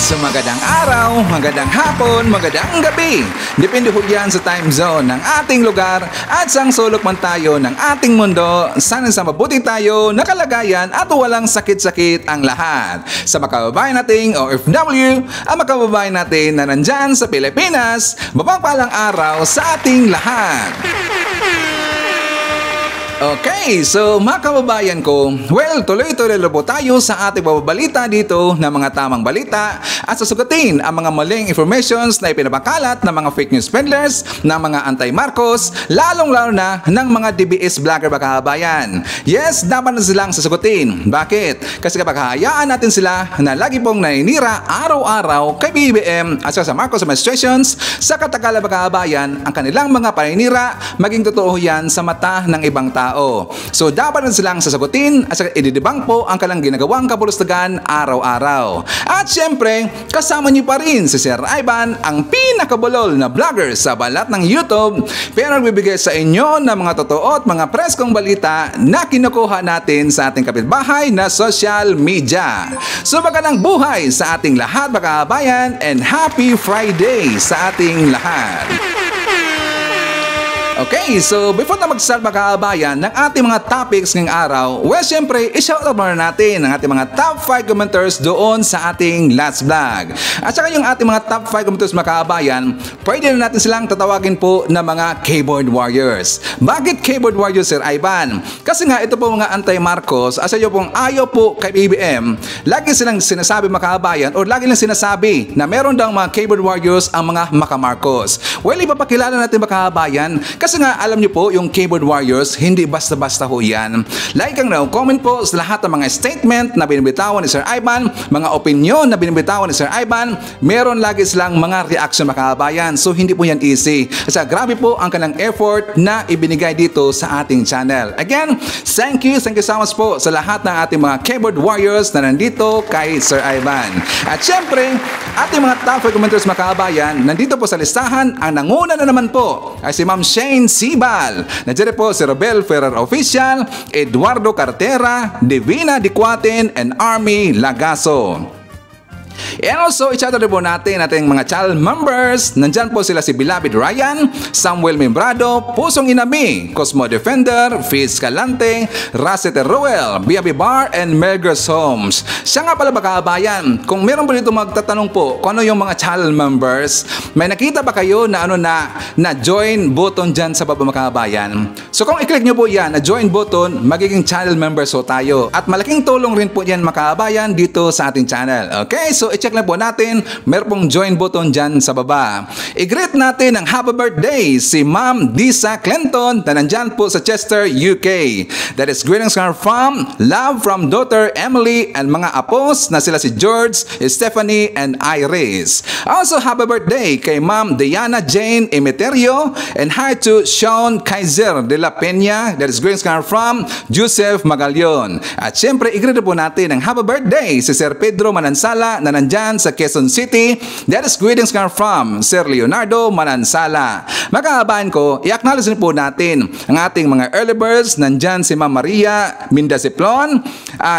So magandang araw, magandang hapon, magandang gabi. Depende po yan sa time zone ng ating lugar at sang sulok man tayo ng ating mundo. Sana sa mabuti tayo, nakalagayan at walang sakit-sakit ang lahat. Sa makababayan nating OFW, ang makababayan natin na nandyan sa Pilipinas, mapagpalang araw sa ating lahat. Okay, so mga kababayan ko, well, tuloy-tuloy po tayo sa ating babalita dito ng mga tamang balita at sasugatin ang mga maling informations na ipinapakalat ng mga fake news peddlers, ng mga anti-Marcos, lalong-lalo na ng mga DBS vlogger mga kababayan. Yes, dapat na silang sasugatin. Bakit? Kasi kapag hayaan natin sila na lagi pong naninira araw-araw kay BBM at sa Marcos administrations, sa katagalan mga kababayan, ang kanilang mga paninira, maging totoo yan sa mata ng ibang tao. So dapat na silang sasagutin at ididibang po ang kanilang ginagawang kapulustagan araw-araw. At syempre, kasama niyo pa rin si Sir Ivan, ang pinakabulol na vlogger sa balat ng YouTube, pero nagbibigay sa inyo ng mga totoo at mga preskong balita na kinukuha natin sa ating kapitbahay na social media. So magandang buhay sa ating lahat mga kabayan and happy Friday sa ating lahat. Okay, so before na mag-start mga kabayan ng ating mga topics ngayong araw, well, syempre, i-shoutout muna natin ang ating mga top 5 commenters doon sa ating last vlog. At saka yung ating mga top 5 commenters mga kabayan, pwede na natin silang tatawagin po na mga keyboard warriors. Bakit keyboard warriors, Sir Ivan? Kasi nga, ito po mga anti-Marcos, asa yung pong ayaw po kay BBM, lagi silang sinasabi mga kabayan, o lagi lang sinasabi na meron daw mga keyboard warriors ang mga maka-Marcos. Well, ipapakilala natin mga kabayan, kasi nga, alam niyo po, yung keyboard warriors, hindi basta-basta ho yan. Like ang comment po sa lahat ng mga statement na binibitawan ni Sir Ivan, mga opinion na binibitawan ni Sir Ivan, meron lagi silang mga reaction mga kabayan. So, hindi po yan easy. Kasi grabe po ang kanilang effort na ibinigay dito sa ating channel. Again, thank you so much po sa lahat ng ating mga keyboard warriors na nandito kay Sir Ivan. At syempre, ating mga top commenters mga kabayan, nandito po sa listahan, ang nanguna na naman po ay si Ma'am Shane Sibal. Nandiyan po si Robel Ferrer Official, Eduardo Cartera, Divina Dicuaten, and Army Lagaso. And also, i-shoutout po natin ating mga channel members. Nandyan po sila si Beloved Ryan, Samuel Membrado, Pusong Inami, Cosmo Defender, Fizz Calante, Racete Ruel, Biabi Bar, and Melgers Homes. Siya nga pala mga kabayan, kung meron po dito magtatanong po kung ano yung mga channel members, may nakita ba kayo na na join button dyan sa baba mga kabayan? So kung i-click nyo po yan, na join button, magiging channel members po tayo. At malaking tulong rin po yan mga kabayan dito sa ating channel. Okay, so i-check na po natin, meron pong join button dyan sa baba. I-greet natin ang happy birthday si Ma'am Disa Clinton na nandyan po sa Chester, UK. That is greetings from love from daughter Emily and mga apos na sila si George, Stephanie, and Iris. Also, happy birthday kay Ma'am Diana Jane Emeterio and hi to Sean Kaiser de la Peña. That is greetings from Joseph Magalion. At syempre, i-greet po natin ang happy birthday si Sir Pedro Manansala na nandyan sa Quezon City. That is greetings from Sir Leonardo Manansala. Magkakabahan ko, i-acknowledge po natin ang ating mga early birds. Nandyan si Ma'am Maria Mindasiplon,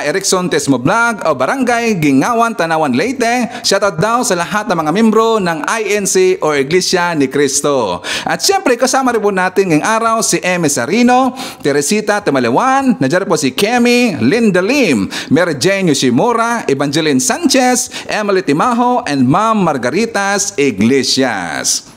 Erickson Tesmo Vlog, o Barangay Gingawan, Tanawan, Leyte. Shoutout daw sa lahat ng mga membro ng INC o Iglesia ni Cristo. At syempre, kasama rin po natin ngayong araw si Eme Sarino, Teresita Temalewan, nandiyan po si Kemi, Linda Lim, Mary Jane Yoshimura, Evangeline Sanchez, Emily Timaho, and Ma'am Margaritas Iglesias.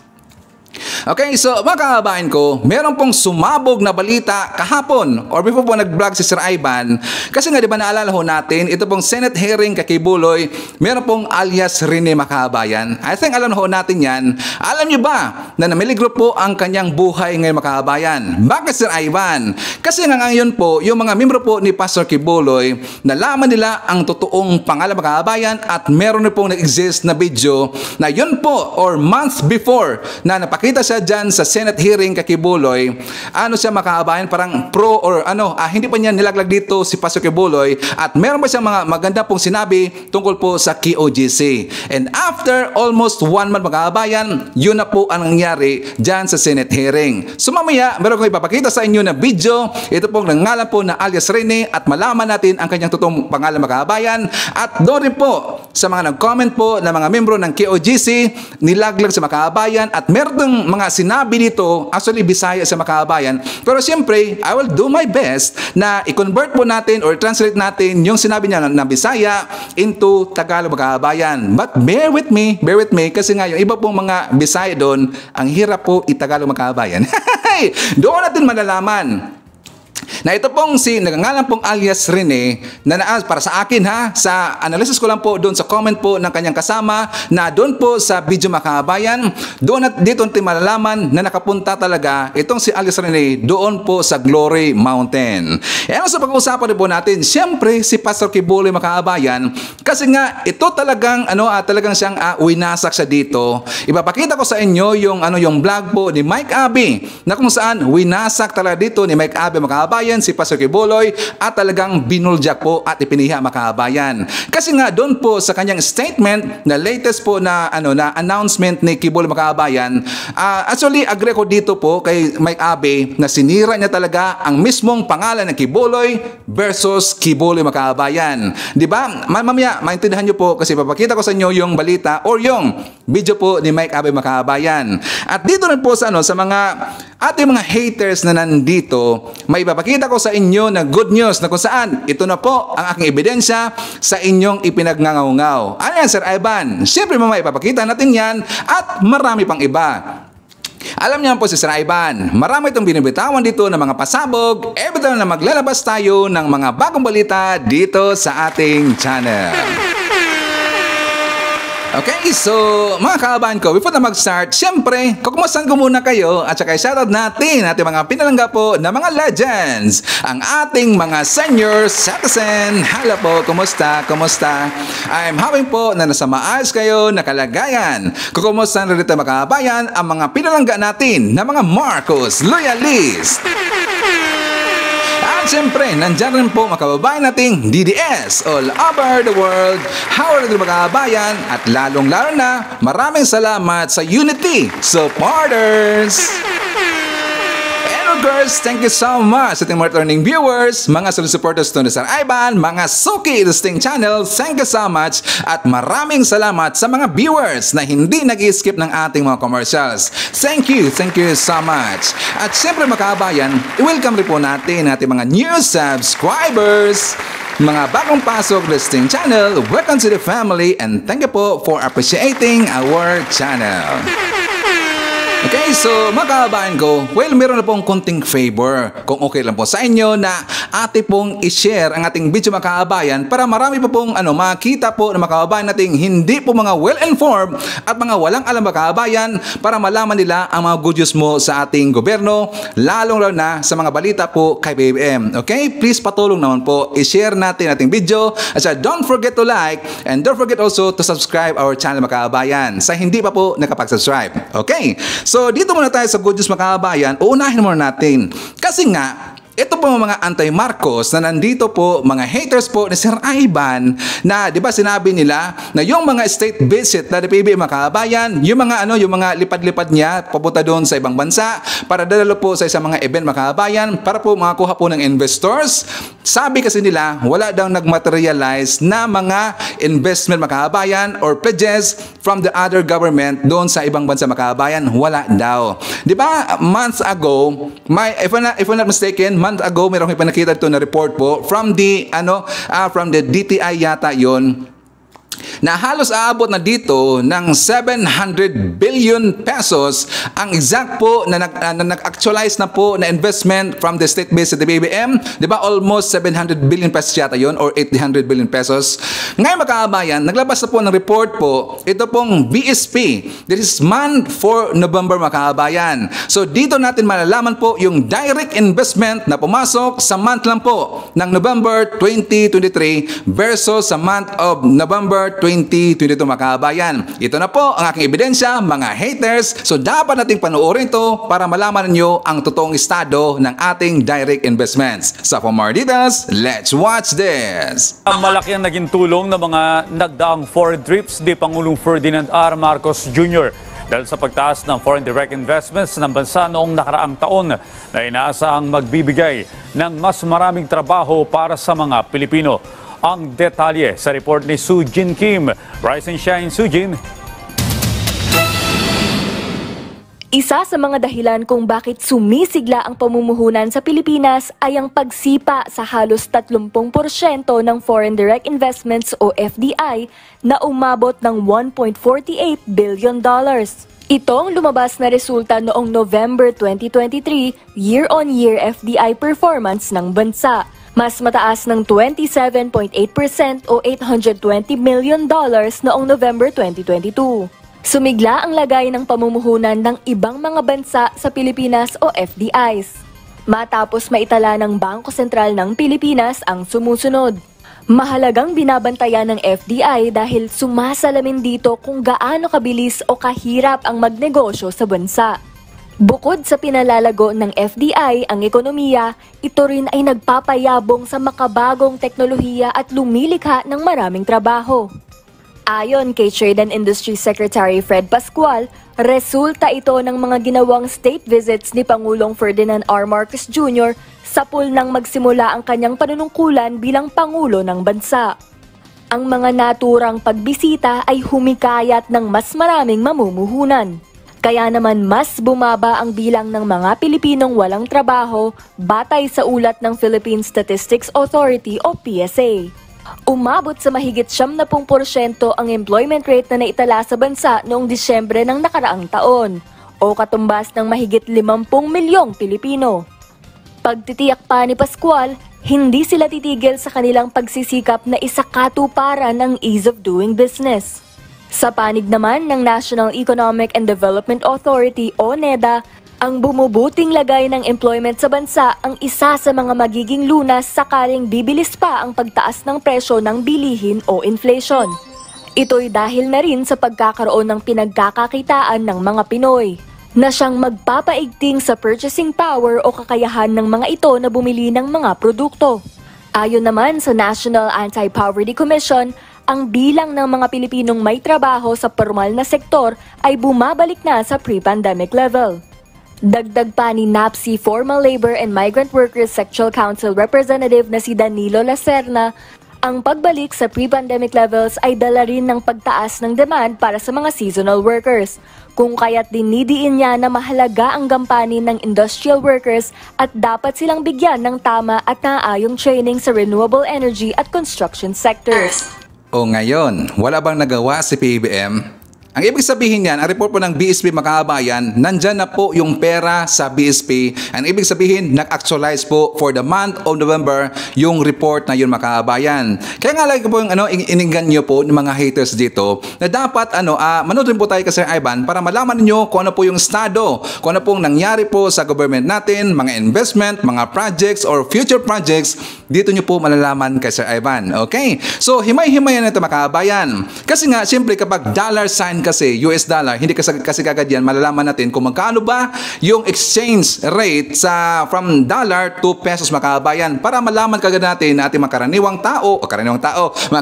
Okay, so mga kababayan ko, meron pong sumabog na balita kahapon or before po nag-vlog si Sir Ivan. Kasi nga, di ba naalala ho natin, ito pong Senate hearing kay Buloy, meron pong alias Rene mga kababayan. I think alam ho natin yan. Alam niyo ba na namiligro po ang kanyang buhay ngayon mga kababayan? Bakit Sir Ivan? Kasi nga ngayon po, yung mga membro po ni Pastor Kibuloy, nalaman nila ang totoong pangalan mga kababayan at meron na pong nag-exist na video na yun po or months before na napakita nagpakita siya dyan sa Senate hearing kay Kibuloy, ano siya makaabayan, parang pro or hindi pa niya nilaglag dito si Pastor Kibuloy at meron pa siyang mga maganda pong sinabi tungkol po sa KOGC. And after almost 1 month makaabayan, yun na po ang nangyari dyan sa Senate hearing. So mamaya, meron ko ipapakita sa inyo na video, ito pong nangalan po na alias Rene at malaman natin ang kanyang totoong pangalan makaabayan at doon rin po sa mga nag-comment po na mga membro ng KOGC, nilaglag sa makaabayan at meron mga sinabi dito, actually Bisaya sa makaabayan, pero siyempre I will do my best na i-convert po natin or translate natin yung sinabi niya na Bisaya into Tagalog makaabayan. But bear with me kasi nga yung iba pong mga Bisaya doon, ang hirap po i-Tagalog makaabayan. Doon natin malalaman na ito pong nagangalan pong alias Rene na para sa akin sa analysis ko lang po doon sa comment po ng kanyang kasama na doon po sa video makaabayan, doon at dito natin malalaman na nakapunta talaga itong si alias Rene doon po sa Glory Mountain. Sa pag-uusapan po natin, siyempre si Pastor Kibuloy makaabayan kasi nga ito talagang talagang siyang winasak siya dito. Ipapakita ko sa inyo yung vlog po ni Mike Abe na kung saan winasak talaga dito ni Mike Abe makaabayan si Pastor Kibuloy at talagang binuljak po at ipiniha makaabayan. Kasi nga doon po sa kanyang statement na latest po na announcement ni Kibuloy makaabayan, actually agree ko dito po kay Mike Abe na sinira niya talaga ang mismong pangalan ng Kibuloy versus Kibuloy makaabayan. 'Di ba? Mamaya maintindihan niyo po kasi papakita ko sa inyo yung balita or yung video po ni Mike Abe makaabayan. At dito rin po sa mga ating mga haters na nandito, may ipapakita ko sa inyo na good news na kung saan ito na po ang aking ebidensya sa inyong ipinagngangaw-ngaw. Ano yan, Sir Ivan? Siyempre mamaya ipapakita natin yan at marami pang iba. Alam niyo po si Sir Ivan, marami itong binibitawan dito ng mga pasabog every time na maglalabas tayo ng mga bagong balita dito sa ating channel. Okay, so mga kaabahan ko, before na mag-start, syempre, kukumustahan ko muna kayo at saka shoutout natin ating mga pinalangga po na mga legends, ang ating mga senior citizen. Hello po, kumusta? I'm hoping po na nasa maayos kayo na kalagayan. Kukumustahan rin ito mga kaabayan ang mga pinalangga natin na mga Marcos Loyalist. At siyempre, nandyan rin po makababayan nating DDS all over the world. How are you mga kabayan? At lalong-lalo na, maraming salamat sa Unity supporters! Girls, thank you so much sa ating mga returning viewers, mga solid supporters to ni Sir Ivan, mga Suki Listing Channel, thank you so much at maraming salamat sa mga viewers na hindi nag-skip ng ating mga commercials. Thank you so much. At siyempre mga kabayan, i-welcome rin po natin ating mga new subscribers, mga bagong pasok Listing Channel, welcome to the family and thank you po for appreciating our channel. Okay, so mga kababayan ko, well, meron na pong konting favor kung okay lang po sa inyo na ate pong i-share ang ating video mga kababayan para marami pa pong makita po ng mga kababayan nating hindi po mga well-informed at mga walang alam mga kababayan para malaman nila ang mga good news mo sa ating gobyerno, lalong-lalo na sa mga balita po kay BBM. Okay, please patulong naman po, i-share natin ating video at don't forget to like and don't forget also to subscribe our channel mga kababayan sa hindi pa po nakapag-subscribe. Okay, so dito muna tayo sa good news mga kababayan, uunahin muna natin. Kasi nga, ito po mga anti-Marcos na nandito po, mga haters po ni Sir Ivan na di ba sinabi nila na yung mga state visit na PBM mga kababayan, yung mga lipad-lipad niya papunta doon sa ibang bansa para dalalo po sa isang mga event mga kababayan para po makakuha po ng investors. Sabi kasi nila wala daw nagmaterialize na mga investment mga kababayan or pledges from the other government doon sa ibang bansa mga kababayan, wala daw. Di ba months ago, if I'm not mistaken, month ago, meron kayo nakita ito na report po from the DTI yata yon na halos aabot na dito ng 700 billion pesos ang exact po na nag-actualize na po na investment from the state-based BBM. Di ba almost 700 billion pesos yata yon or 800 billion pesos. Ngayon mga kababayan, naglabas na po ng report po ito pong BSP. This is month for November mga kababayan. So dito natin malalaman po yung direct investment na pumasok sa month lang po ng November 2023 versus sa month of November 2022 mga kabayan. Ito na po ang aking ebidensya mga haters. So dapat nating panoorin ito para malaman niyo ang totoong estado ng ating direct investments. So for more details, let's watch this. Malaki ang naging tulong ng mga nagdaang foreign trips ni Pangulong Ferdinand R. Marcos Jr. dahil sa pagtaas ng foreign direct investments ng bansa noong nakaraang taon na inaasahang magbibigay ng mas maraming trabaho para sa mga Pilipino. Ang detalye sa report ni Sujin Kim. Rise and shine, Sujin. Isa sa mga dahilan kung bakit sumisigla ang pamumuhunan sa Pilipinas ay ang pagsipa sa halos 30% ng foreign direct investments o FDI na umabot ng $1.48 billion. Itong lumabas na resulta noong November 2023 year-on-year FDI performance ng bansa. Mas mataas ng 27.8% o $820 million noong November 2022. Sumigla ang lagay ng pamumuhunan ng ibang mga bansa sa Pilipinas o FDIs. Matapos maitala ng Bangko Sentral ng Pilipinas ang sumusunod. Mahalagang binabantayan ng FDI dahil sumasalamin dito kung gaano kabilis o kahirap ang magnegosyo sa bansa. Bukod sa pinalalago ng FDI ang ekonomiya, ito rin ay nagpapayabong sa makabagong teknolohiya at lumilikha ng maraming trabaho. Ayon kay Trade and Industry Secretary Fred Pascual, resulta ito ng mga ginawang state visits ni Pangulong Ferdinand R. Marcos Jr. sa pool nang magsimula ang kanyang panunungkulan bilang Pangulo ng bansa. Ang mga naturang pagbisita ay humikayat ng mas maraming mamumuhunan. Kaya naman mas bumaba ang bilang ng mga Pilipinong walang trabaho batay sa ulat ng Philippine Statistics Authority o PSA. Umabot sa mahigit 70% ang employment rate na naitala sa bansa noong Disyembre ng nakaraang taon o katumbas ng mahigit 50 milyong Pilipino. Pagtitiyak pa ni Pascual, hindi sila titigil sa kanilang pagsisikap na isakatuparan ng ease of doing business. Sa panig naman ng National Economic and Development Authority o NEDA, ang bumubuting lagay ng employment sa bansa ang isa sa mga magiging lunas sakaling bibilis pa ang pagtaas ng presyo ng bilihin o inflation. Ito'y dahil na rin sa pagkakaroon ng pinagkakakitaan ng mga Pinoy, na siyang magpapaigting sa purchasing power o kakayahan ng mga ito na bumili ng mga produkto. Ayon naman sa National Anti-Poverty Commission, ang bilang ng mga Pilipinong may trabaho sa formal na sektor ay bumabalik na sa pre-pandemic level. Dagdag pa ni NAPSI Formal Labor and Migrant Workers Sectional Council Representative na si Danilo Lacerna, ang pagbalik sa pre-pandemic levels ay dala rin ng pagtaas ng demand para sa mga seasonal workers, kung kaya't dinidiin niya na mahalaga ang gampanin ng industrial workers at dapat silang bigyan ng tama at naaayong training sa renewable energy at construction sectors. O ngayon, wala bang nagawa si PBBM? Ang ibig sabihin niyan, ang report po ng BSP mga kabayan, nandyan na po yung pera sa BSP. Ang ibig sabihin, nag-actualize po for the month of November yung report na yun mga kabayan. Kaya nga lagi po yung ininggan nyo po ng mga haters dito na dapat manood rin po tayo kay Sir Ivan para malaman niyo kung ano po yung estado, kung ano pong nangyari po sa government natin, mga investment, mga projects or future projects, dito nyo po malalaman kay Sir Ivan. Okay? So, himay-himayan na ito mga kabayan. Kasi nga, siyempre kapag dollar sign kasi US dollar, hindi kasi kagad yan malalaman natin kung magkano ba yung exchange rate from dollar to pesos mga kabayan para malaman kagad natin na ating mga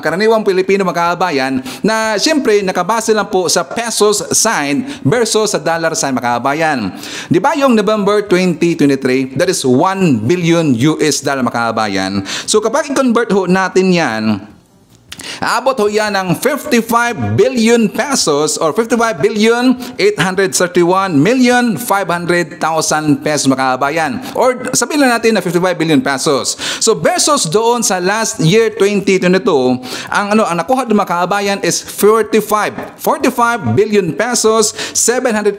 karaniwang Pilipino mga kabayan na siyempre nakabase lang po sa pesos sign versus sa dollar sign mga kabayan. Di ba yung November 2023, that is 1 billion US dollar mga kabayan. So kapag i-convert ho natin yan, abot ho yan ng 55 billion pesos or 55 billion 831 million 500,000 pesos mga kabayan. Or sabihin lang natin na 55 billion pesos. So versus doon sa last year 2022, ang nakuha ng mga kabayan is 45 billion pesos, 781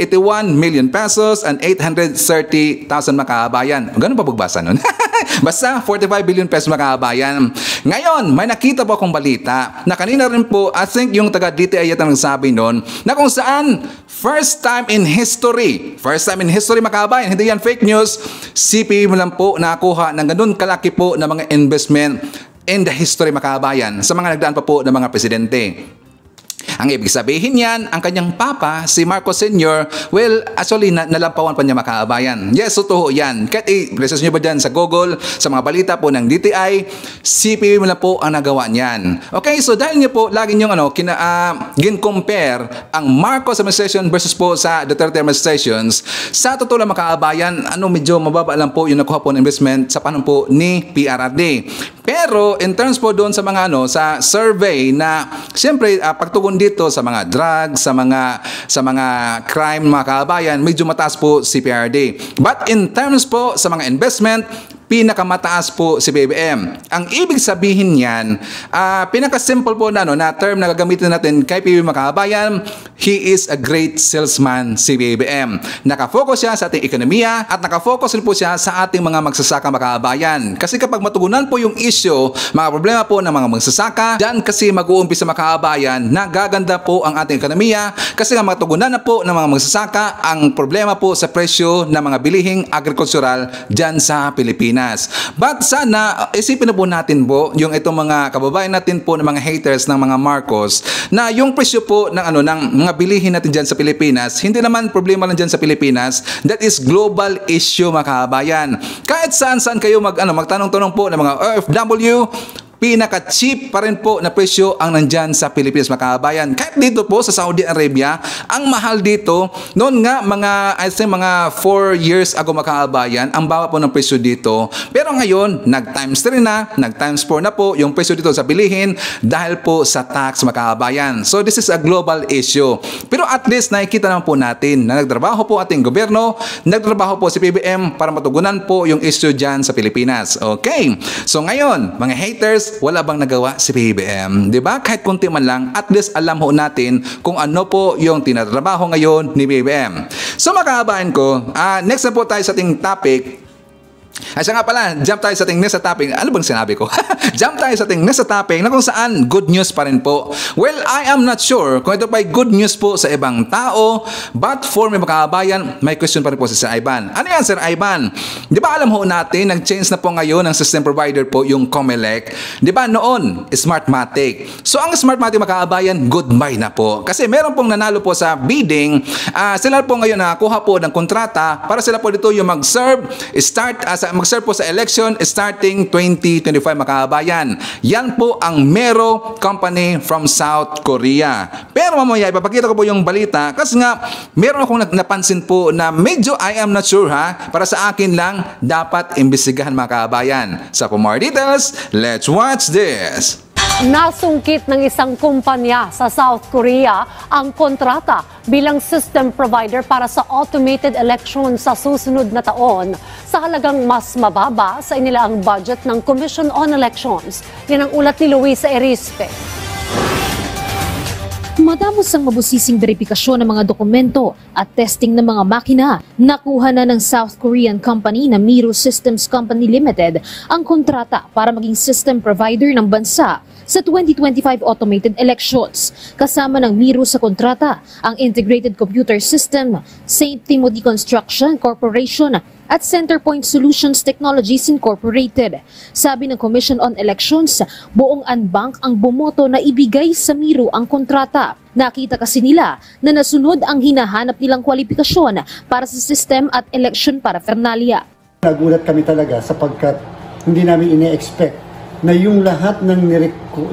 million pesos and 830,000 mga kabayan. Ganun pa pagbasa nun? Basta 45 billion pesos mga kabayan. Ngayon, may nakita po akong balita na kanina rin po, I think yung taga-DTI yata nagsabi noon, na kung saan first time in history mga kabayan, hindi yan fake news, CPE mo lang po nakakuha ng ganun kalaki po na mga investment in the history mga kabayan sa mga nagdaan pa po ng mga presidente. Ang ibig sabihin yan, ang kanyang papa, si Marcos Sr., well, actually, nalampawan pa niya mga kaabayan. Yes, totoo yan. Kahit i-research nyo ba dyan sa Google, sa mga balita po ng DTI, CPP mo na po ang nagawa niyan. Okay, so dahil niyo po, lagi nyo gin-compare ang Marcos administration versus po sa Duterte administrations, sa totoo lang mga kaabayan, medyo mababa lang po yung nakuha po ng investment sa panahon po ni PRRD. Pero in terms po doon sa mga sa survey na siyempre pagtugon dito sa mga drugs, sa mga crime mga kaabayan, medyo mataas po si PRRD. But in terms po sa mga investment, pinakamataas po si BBM. Ang ibig sabihin niyan, pinaka-simple po na term na gagamitin natin kay PBBM mga kaabayan, he is a great salesman si BBM. Nakafocus siya sa ating ekonomiya at nakafocus rin po siya sa ating mga magsasaka mga kaabayan. Kasi kapag matugunan po yung issue, mga problema po ng mga magsasaka, dyan kasi mag-uumpisa mga kaabayan na gaganda po ang ating ekonomiya kasi nga matugunan na po ng mga magsasaka ang problema po sa presyo ng mga bilihing agricultural dyan sa Pilipinas. But sana isipin na po natin po yung itong mga kababayan natin po ng mga haters ng mga Marcos na yung presyo po ng ng mga bilihin natin diyan sa Pilipinas, hindi naman problema lang diyan sa Pilipinas, that is global issue mga kababayan. Kahit saan kayo magtanong-tanong po ng mga OFW, pinaka-cheap pa rin po na presyo ang nandyan sa Pilipinas mga kababayan. Kahit dito po sa Saudi Arabia, ang mahal dito, noon nga mga 4 years ago mga kababayan, ang baba po ng presyo dito. Pero ngayon, nag-times 3 na, nag-times 4 na po yung presyo dito sa bilihin dahil po sa tax mga kababayan. So this is a global issue. Pero at least nakikita naman po natin na nagtrabaho po ating gobyerno, nagtrabaho po si PBM para matugunan po yung issue dyan sa Pilipinas. Okay? So ngayon, mga haters, wala bang nagawa si PBBM? Diba? Kahit kunti man lang, at least alam ho natin kung ano po yung tinatrabaho ngayon ni PBBM. So mga kababayan ko, next na po tayo sa ating topic. Siya nga pala, jump tayo sa ating next topic. Ano bang sinabi ko? Jump tayo sa ating next topic na kung saan good news pa rin po. Well, I am not sure kung ito pa good news po sa ibang tao, but for may makabayan, may question pa rin po si Sir Ivan. Ano yan, Sir Ivan? Di ba alam ho natin, nag-change na po ngayon ng system provider po yung Comelec. Di ba noon, Smartmatic. So ang Smartmatic makabayan, goodbye na po. Kasi meron pong nanalo po sa bidding, sila po ngayon nakakuha po ng kontrata para sila po dito yung mag-serve po sa election starting 2025 makabayan. Yan po ang Mero Company from South Korea. Pero mamaya ipapakita ko po yung balita kasi nga meron akong napansin po na medyo I am not sure para sa akin lang dapat imbestigahan makabayan. So for more details, let's watch this. Nasungkit ng isang kumpanya sa South Korea ang kontrata bilang system provider para sa automated election sa susunod na taon sa halagang mas mababa sa inilaang budget ng Commission on Elections. Yan ang ulat ni Luisa Erispe. Matapos ang mabusising verifikasyon ng mga dokumento at testing ng mga makina, nakuha na ng South Korean company na Miro Systems Company Limited ang kontrata para maging system provider ng bansa sa 2025 automated elections. Kasama ng Miro sa kontrata ang Integrated Computer System, St. Timothy Construction Corporation at Centerpoint Solutions Technologies Incorporated. Sabi ng Commission on Elections, buong unbank ang bumoto na ibigay sa Miro ang kontrata. Nakita kasi nila na nasunod ang hinahanap nilang kwalifikasyon para sa system at election paraphernalia. Nagulat kami talaga sapagkat hindi namin ine-expect na yung lahat ng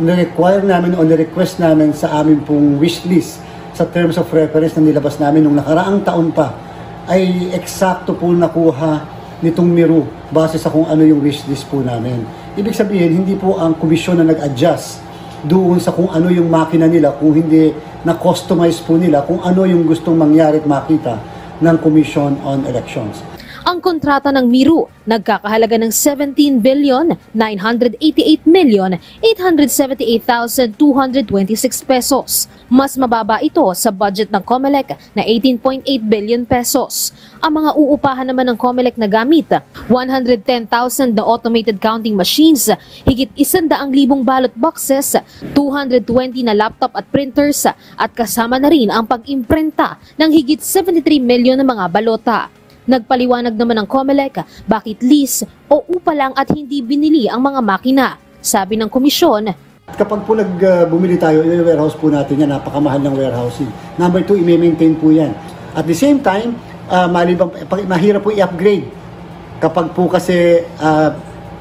nirequire namin o nirequest namin sa amin pong wishlist sa terms of reference na nilabas namin nung nakaraang taon pa ay eksakto po nakuha nitong Miro base sa kung ano yung wishlist po namin. Ibig sabihin, hindi po ang komisyon na nag-adjust doon sa kung ano yung makina nila, kung hindi na-customize po nila kung ano yung gustong mangyari at makita ng Commission on Elections. Ang kontrata ng Miro nagkakahalaga ng 17,988,878,226 pesos. Mas mababa ito sa budget ng Comelec na 18.8 billion pesos. Ang mga uupahan naman ng Comelec na gamit, 110,000 na automated counting machines, higit 100,000 ballot boxes, 220 na laptop at printers, at kasama na rin ang pag-imprenta ng higit 73 million na mga balota. Nagpaliwanag naman ng Comelec bakit lease o upa lang at hindi binili ang mga makina. Sabi ng komisyon, Kapag po bumili tayo, i-warehouse po natin yan, napakamahal ng warehousing. Number 2, i-maintain po yan. At the same time, mahirap po i-upgrade. Kapag po kasi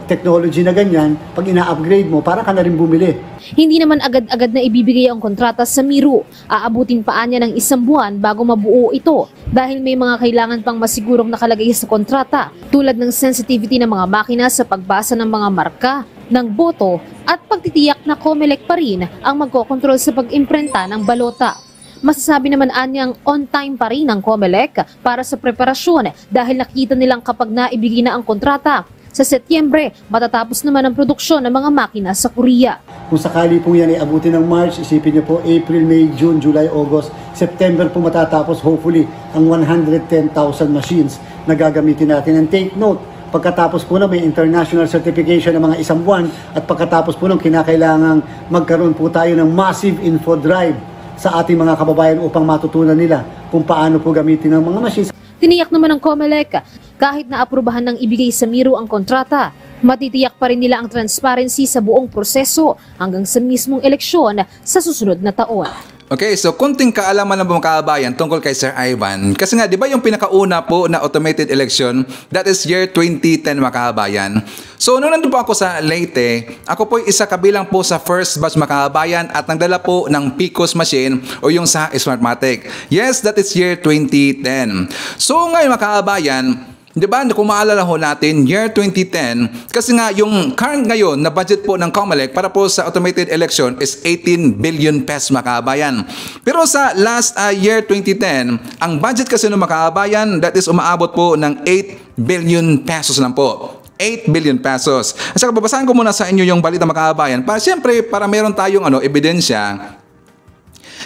technology na ganyan, pag ina-upgrade mo, para ka na rin bumili. Hindi naman agad-agad na ibibigay ang kontrata sa Miro. Aabutin pa niya ng 1 buwan bago mabuo ito dahil may mga kailangan pang masigurong nakalagay sa kontrata tulad ng sensitivity ng mga makina sa pagbasa ng mga marka, ng boto at pagtitiyak na COMELEC pa rin ang magkokontrol sa pag-imprenta ng balota. Masasabi naman anyang on time pa rin ang COMELEC para sa preparasyon dahil nakita nilang kapag naibigay na ang kontrata, sa Setyembre, matatapos naman ang produksyon ng mga makina sa Korea. Kung sakali po yan ay abutin ng March, isipin niyo po April, May, June, July, August, September po matatapos hopefully ang 110,000 machines na gagamitin natin. And take note, pagkatapos po na may international certification ng mga 1 buwan at pagkatapos po nung kinakailangang magkaroon po tayo ng massive info drive sa ating mga kababayan upang matutunan nila kung paano po gamitin ng mga machines. Tiniyak naman ng COMELEC, kahit na aprubahan ng ibigay sa Miro ang kontrata, matitiyak pa rin nila ang transparency sa buong proseso hanggang sa mismong eleksyon sa susunod na taon. Okay, so kunting kaalaman ng mga kababayan tungkol kay Sir Ivan. Kasi nga, di ba yung pinakauna po na automated election, that is year 2010 mga kababayan. So, nung nandun po ako sa Leyte, ako po isa kabilang po sa first batch mga kababayan at nagdala po ng PICOS machine o yung sa Smartmatic. Yes, that is year 2010. So, ngayon mga kababayan, di ba, kung maalala ho natin, year 2010, kasi nga yung current ngayon na budget po ng COMELEC para po sa automated election is 18 billion pesos mga kababayan. Pero sa last year 2010, ang budget kasi ng mga kababayan, that is umaabot po ng 8 billion pesos lang po. 8 billion pesos. At saka babasahin ko muna sa inyo yung balita mga kababayan para siyempre para meron tayong ebidensya.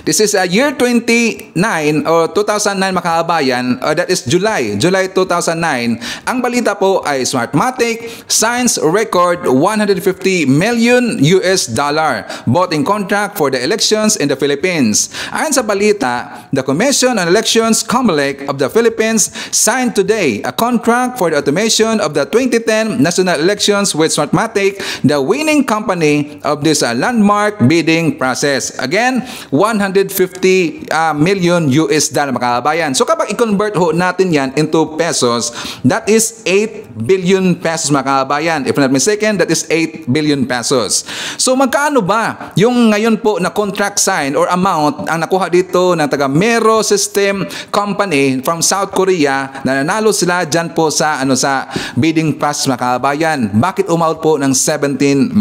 This is year 29 or 2009 mga kababayan, that is July 2009. Ang balita po ay Smartmatic signs record $150 million voting contract for the elections in the Philippines. Ayon sa balita, the Commission on Elections COMELEC of the Philippines signed today a contract for the automation of the 2010 national elections with Smartmatic, the winning company of this landmark bidding process. Again, $150 million mga kababayan. So kapag i-convert ho natin yan into pesos, that is 8 billion pesos mga kababayan. If not mistaken, that is 8 billion pesos. So magkano ba yung ngayon po na contract sign or amount ang nakuha dito ng taga Mero System Company from South Korea na nanalo sila dyan po sa sa bidding process mga kababayan? Bakit umabot po ng 17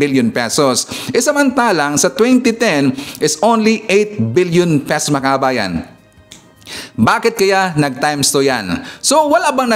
billion pesos? Samantalang sa 2010 is only 8 billion pesos mga kababayan. Bakit kaya nag-times 2 yan? So wala bang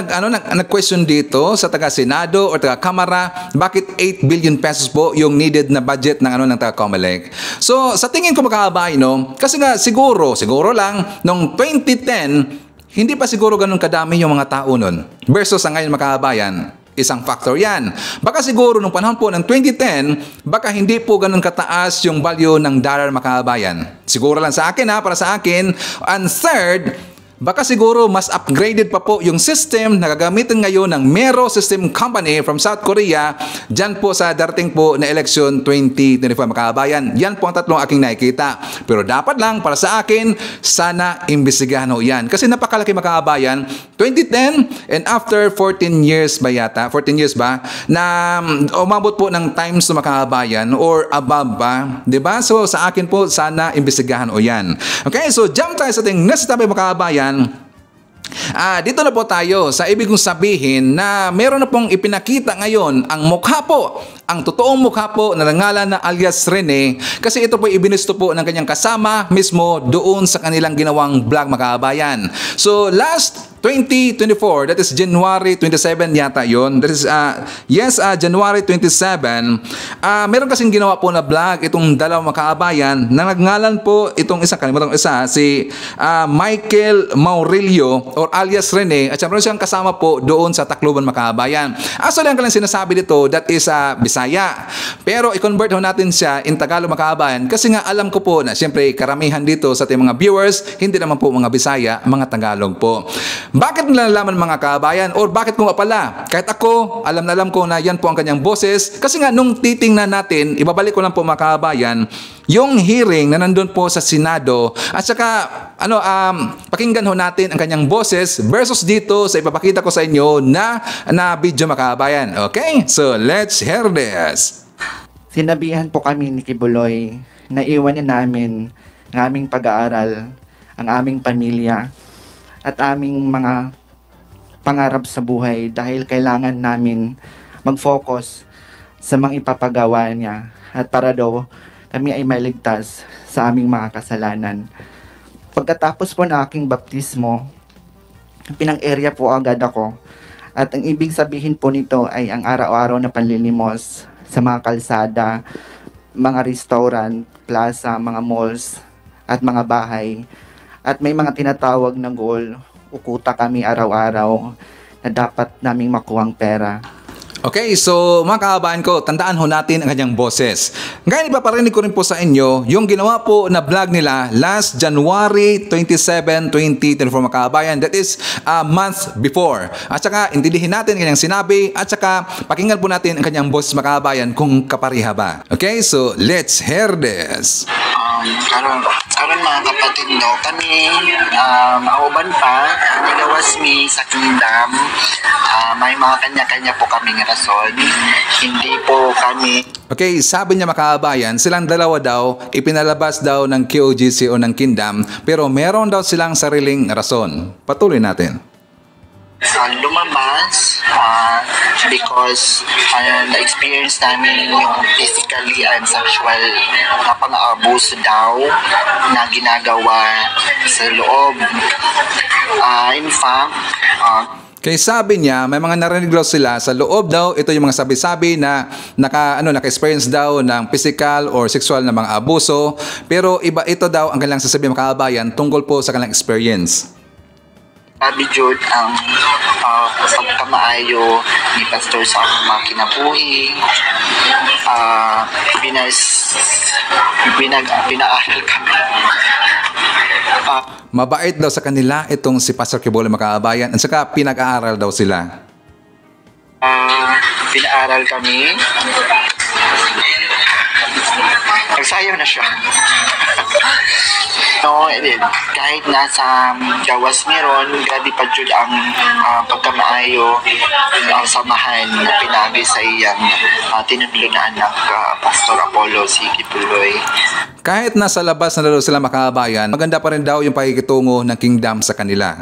nag-question dito sa taga-Senado o taga-Kamara, bakit 8 billion pesos po yung needed na budget ng ng taga-COMELEC? So sa tingin ko mga kababayan, kasi nga siguro lang nung 2010 hindi pa siguro ganun kadami yung mga tao nun versus sa ngayon mga kababayan. Isang factor yan. Baka siguro nung panahon po ng 2010, baka hindi po ganun kataas yung value ng dollar mga kababayan. Siguro lang sa akin para sa akin. And third, baka siguro mas upgraded pa po yung system na gagamitin ngayon ng Mero System Company from South Korea dyan po sa darating po na election 2025 mga kababayan. Yan po ang tatlong aking nakikita. Pero dapat lang para sa akin, sana imbestigahan ho yan. Kasi napakalaki mga kababayan, 2010 and after 14 years ba yata, 14 years ba, na umabot po ng times na mga kababayan or above ba, diba? So sa akin po, sana imbestigahan ho yan. Okay, so jump tayo sa ating next topic mga kababayan. Dito na po tayo sa ibig kong sabihin na meron na pong ipinakita ngayon ang mukha po, ang totoong mukha po na nangalan na alias Rene, kasi ito po ibinusto po ng kanyang kasama mismo doon sa kanilang ginawang vlog mga kababayan. So last 2024, that is January 27 yata yon. That is, January 27. Meron kasing ginawa po na vlog itong dalawang makaabayan na nagngalan po itong si Michael Maurilio or alias Rene at siyempre siyang kasama po doon sa Tacloban makaabayan. Actually, ang kanilang sinasabi dito, that is Bisaya. Pero i-convert ho natin siya in Tagalog makaabayan kasi nga alam ko po na siyempre karamihan dito sa ating mga viewers, hindi naman po mga Bisaya, mga Tagalog po. Bakit nalalaman mga kabayan? Or bakit ko nga pala? Kahit ako, alam na alam ko na yan po ang kanyang boses. Kasi nga nung titingnan natin, ibabalik ko lang po mga kabayan, yung hearing na nandun po sa Senado at saka pakinggan ho natin ang kanyang boses versus dito sa ipapakita ko sa inyo na video mga kabayan. Okay? So let's hear this. Sinabihan po kami ni Kibuloy na iwanin namin ang aming pag-aaral, ang aming pamilya at aming mga pangarap sa buhay dahil kailangan namin mag-focus sa mga ipapagawa niya at para daw kami ay maligtas sa aming mga kasalanan. Pagkatapos po ng aking baptismo, pinang-area po agad ako. At ang ibig sabihin po nito ay ang araw-araw na panlilimos sa mga kalsada, mga restaurant, plaza, mga malls, at mga bahay. At may mga tinatawag na goal, ukuta kami araw-araw na dapat naming makuhang pera. Okay, so mga kababayan ko, tandaan ho natin ang kanyang boses. Ngayon ipaparinig ko rin po sa inyo yung ginawa po na vlog nila last January 27, 2024 mga kababayan. That is a month before. At saka intindihin natin ang kanyang sinabi at saka pakinggan po natin ang kanyang boses mga kababayan kung kapariha ba. Okay, so let's hear this. Karon mga kapatid no, kami mauban pa, nilawas mi sa kingdom. May mga kanya-kanya po kaming rason. Hindi po kami. Okay, sabi niya mga kababayan, silang dalawa daw ipinalabas daw ng KOGC o ng kingdom pero meron daw silang sariling rason. Patuloy natin. Lumabas because na-experience namin yung physically and sexual na pang-abuso daw na ginagawa sa loob. In fact, kaya sabi niya, may mga narinig daw sila sa loob daw, ito yung mga sabi-sabi na naka-experience daw ng physical or sexual na mga abuso, pero iba ito daw ang kanilang sasabihin mga kababayan tungkol po sa kanilang experience. Sabi Jude, ang pagkamaayo ni Pastor sa aking mga kinabuhi, pinaaral kami. Mabait daw sa kanila itong si Pastor Kibuloy mga kababayan at saka pinag-aaral daw sila. Pinaaral kami. Nagsayaw na siya. No, kahit nasa gawas meron, grabe pa jud ang pagkamaayo, ang samahan na pinagi sa iyang tinudlo na anak, Pastor Apollo si Kibuloy. Kahit nasa labas na daw sila mga kababayan, maganda pa rin daw yung pakikitungo ng kingdom sa kanila.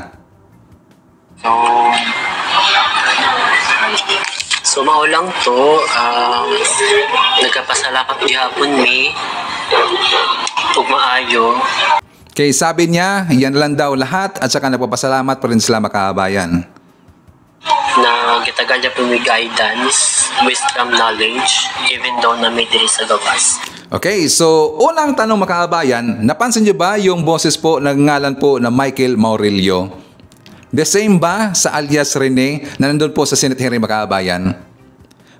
So mao lang to, nagkapasalamat gihapon mi ug maayo. Kaya sabi niya, yan lang daw lahat at saka nagpapasalamat pa rin sila mga kababayan. Na gitagal niya po may guidance, wisdom, knowledge, even though na may diri sa gawas. Okay, so unang tanong mga kababayan, napansin niyo ba yung boses po na ngalan po na Michael Maurilio? The same ba sa alias Rene na nandun po sa Senate hearing mga kababayan?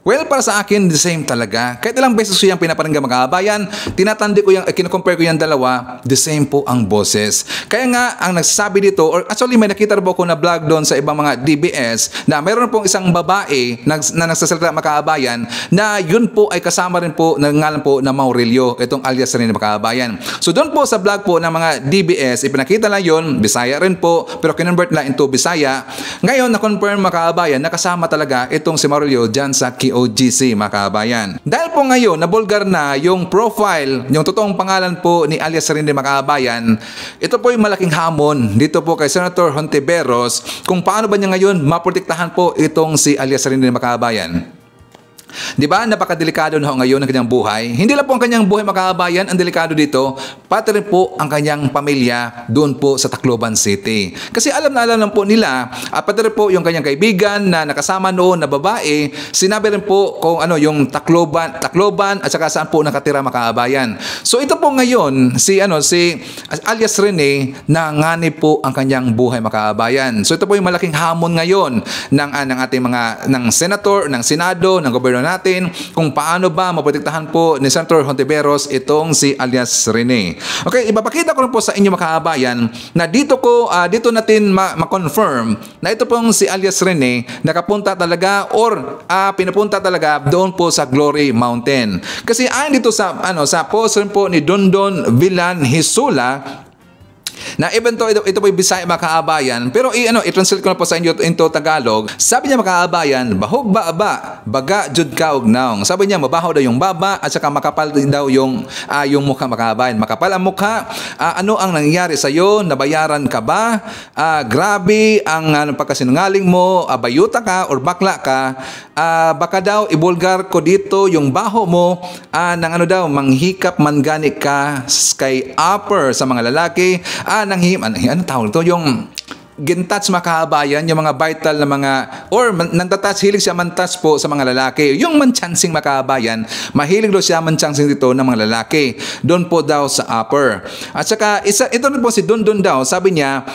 Well, para sa akin, the same talaga. Kahit ilang beses ko yung pinaparinggan mga kababayan, tinatandi ko yung, kinocompare ko yung dalawa, the same po ang boses. Kaya nga, ang nagsasabi dito, or actually may nakita rin po ko na vlog doon sa ibang mga DBS, na meron pong isang babae na nagsasalita mga kababayan, na yun po ay kasama rin po, ng ngalan po na Maurilio, itong alias rin ng mga kababayan. So doon po sa vlog po ng mga DBS, ipinakita lang yun, Bisaya rin po, pero kinonvert lang into Bisaya. Ngayon, na-confirm mga kababayan, nakasama talaga itong si Maurilio dyan sa KOGC mga kababayan. Dahil po ngayon nabulgar na yung profile, yung totoong pangalan po ni alias Rene mga kababayan, ito po yung malaking hamon dito po kay Senator Hontiveros kung paano ba niya ngayon maprotektahan po itong si alias Rene mga kababayan. Di ba? Napakadelikado na ho ngayon ng kanyang buhay. Hindi lang po ang kanyang buhay mga kababayan ang delikado dito, pati rin po ang kanyang pamilya doon po sa Tacloban City. Kasi alam lang po nila, pati rin po yung kanyang kaibigan na nakasama noon na babae, sinabi rin po kung ano yung Tacloban at saka saan po nakatira mga kababayan. So ito po ngayon si alias Rene na nganib po ang kanyang buhay mga kababayan. So ito po yung malaking hamon ngayon ng ating ng senator, ng senado, ng gobernador natin kung paano ba maprotektahan po ni Senator Hontiveros itong si alias Rene. Okay, ipapakita ko lang po sa inyo mga kabayan na dito natin ma-confirm na ito pong si alias Rene nakapunta talaga or pinapunta talaga doon po sa Glory Mountain. Kasi ayon dito sa post rin po ni Dondon Villan Hisula na even to ito po yung Bisaya mga kaabayan, pero i-translate ko na po sa inyo into Tagalog. Sabi niya mga kaabayan, bahog ba baga jud ka og naong. Sabi niya mabaho daw yung baba at saka makapal din daw yung mukha mga kaabayan. Makapal ang mukha. Ano ang nangyari sa iyo? Nabayaran ka ba? Grabe ang pagkasinungaling mo, bayuta ka or bakla ka. Baka daw ibulgar ko dito yung baho mo nang manghikap mangani ka kay upper sa mga lalaki. Ano tawag ito? Yung gintouch mga kabayan, yung mga vital na mga, or nantatouch, hilig siya man-touch po sa mga lalaki. Yung man-chancing mga kabayan, mahilig daw siya man-chancing dito ng mga lalaki. Doon po daw sa upper. At saka, ito rin po si Dondon daw, sabi niya,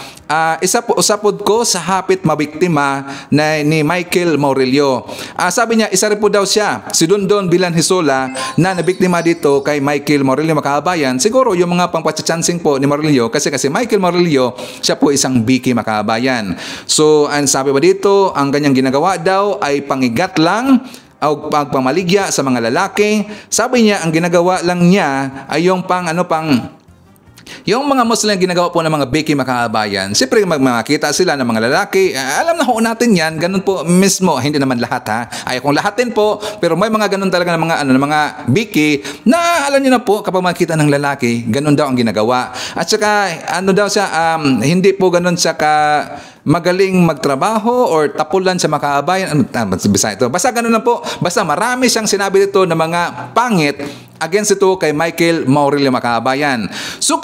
usapod ko sa hapit mabiktima ni Michael Maurilio. Sabi niya, isa rin po daw siya, si Dondon Villan Hisula, na nabiktima dito kay Michael Maurilio mga kabayan. Siguro yung mga pangpachachancing po ni Maurilio, kasi Michael Maurilio, siya po isang biki mga kabayan. So, ang sabi ba dito, ang kanyang ginagawa daw ay pangigat lang o pagpamaligya sa mga lalaki. Sabi niya, ang ginagawa lang niya ay yung yung mga Muslim ginagawa po ng mga biki makakabayan. Siyempre makita sila ng mga lalaki. Alam na ho natin yan. Ganun po mismo. Hindi naman lahat ha. Ayaw kong lahatin po. Pero may mga ganun talaga ng mga biki na alam niyo na po kapag makita ng lalaki, ganun daw ang ginagawa. At saka hindi po ganun siya magaling magtrabaho or tapulan sa makaabayan. Basta ganun lang po. Basta marami siyang sinabi dito na mga pangit against ito kay Michael Maurilio makaabayan. So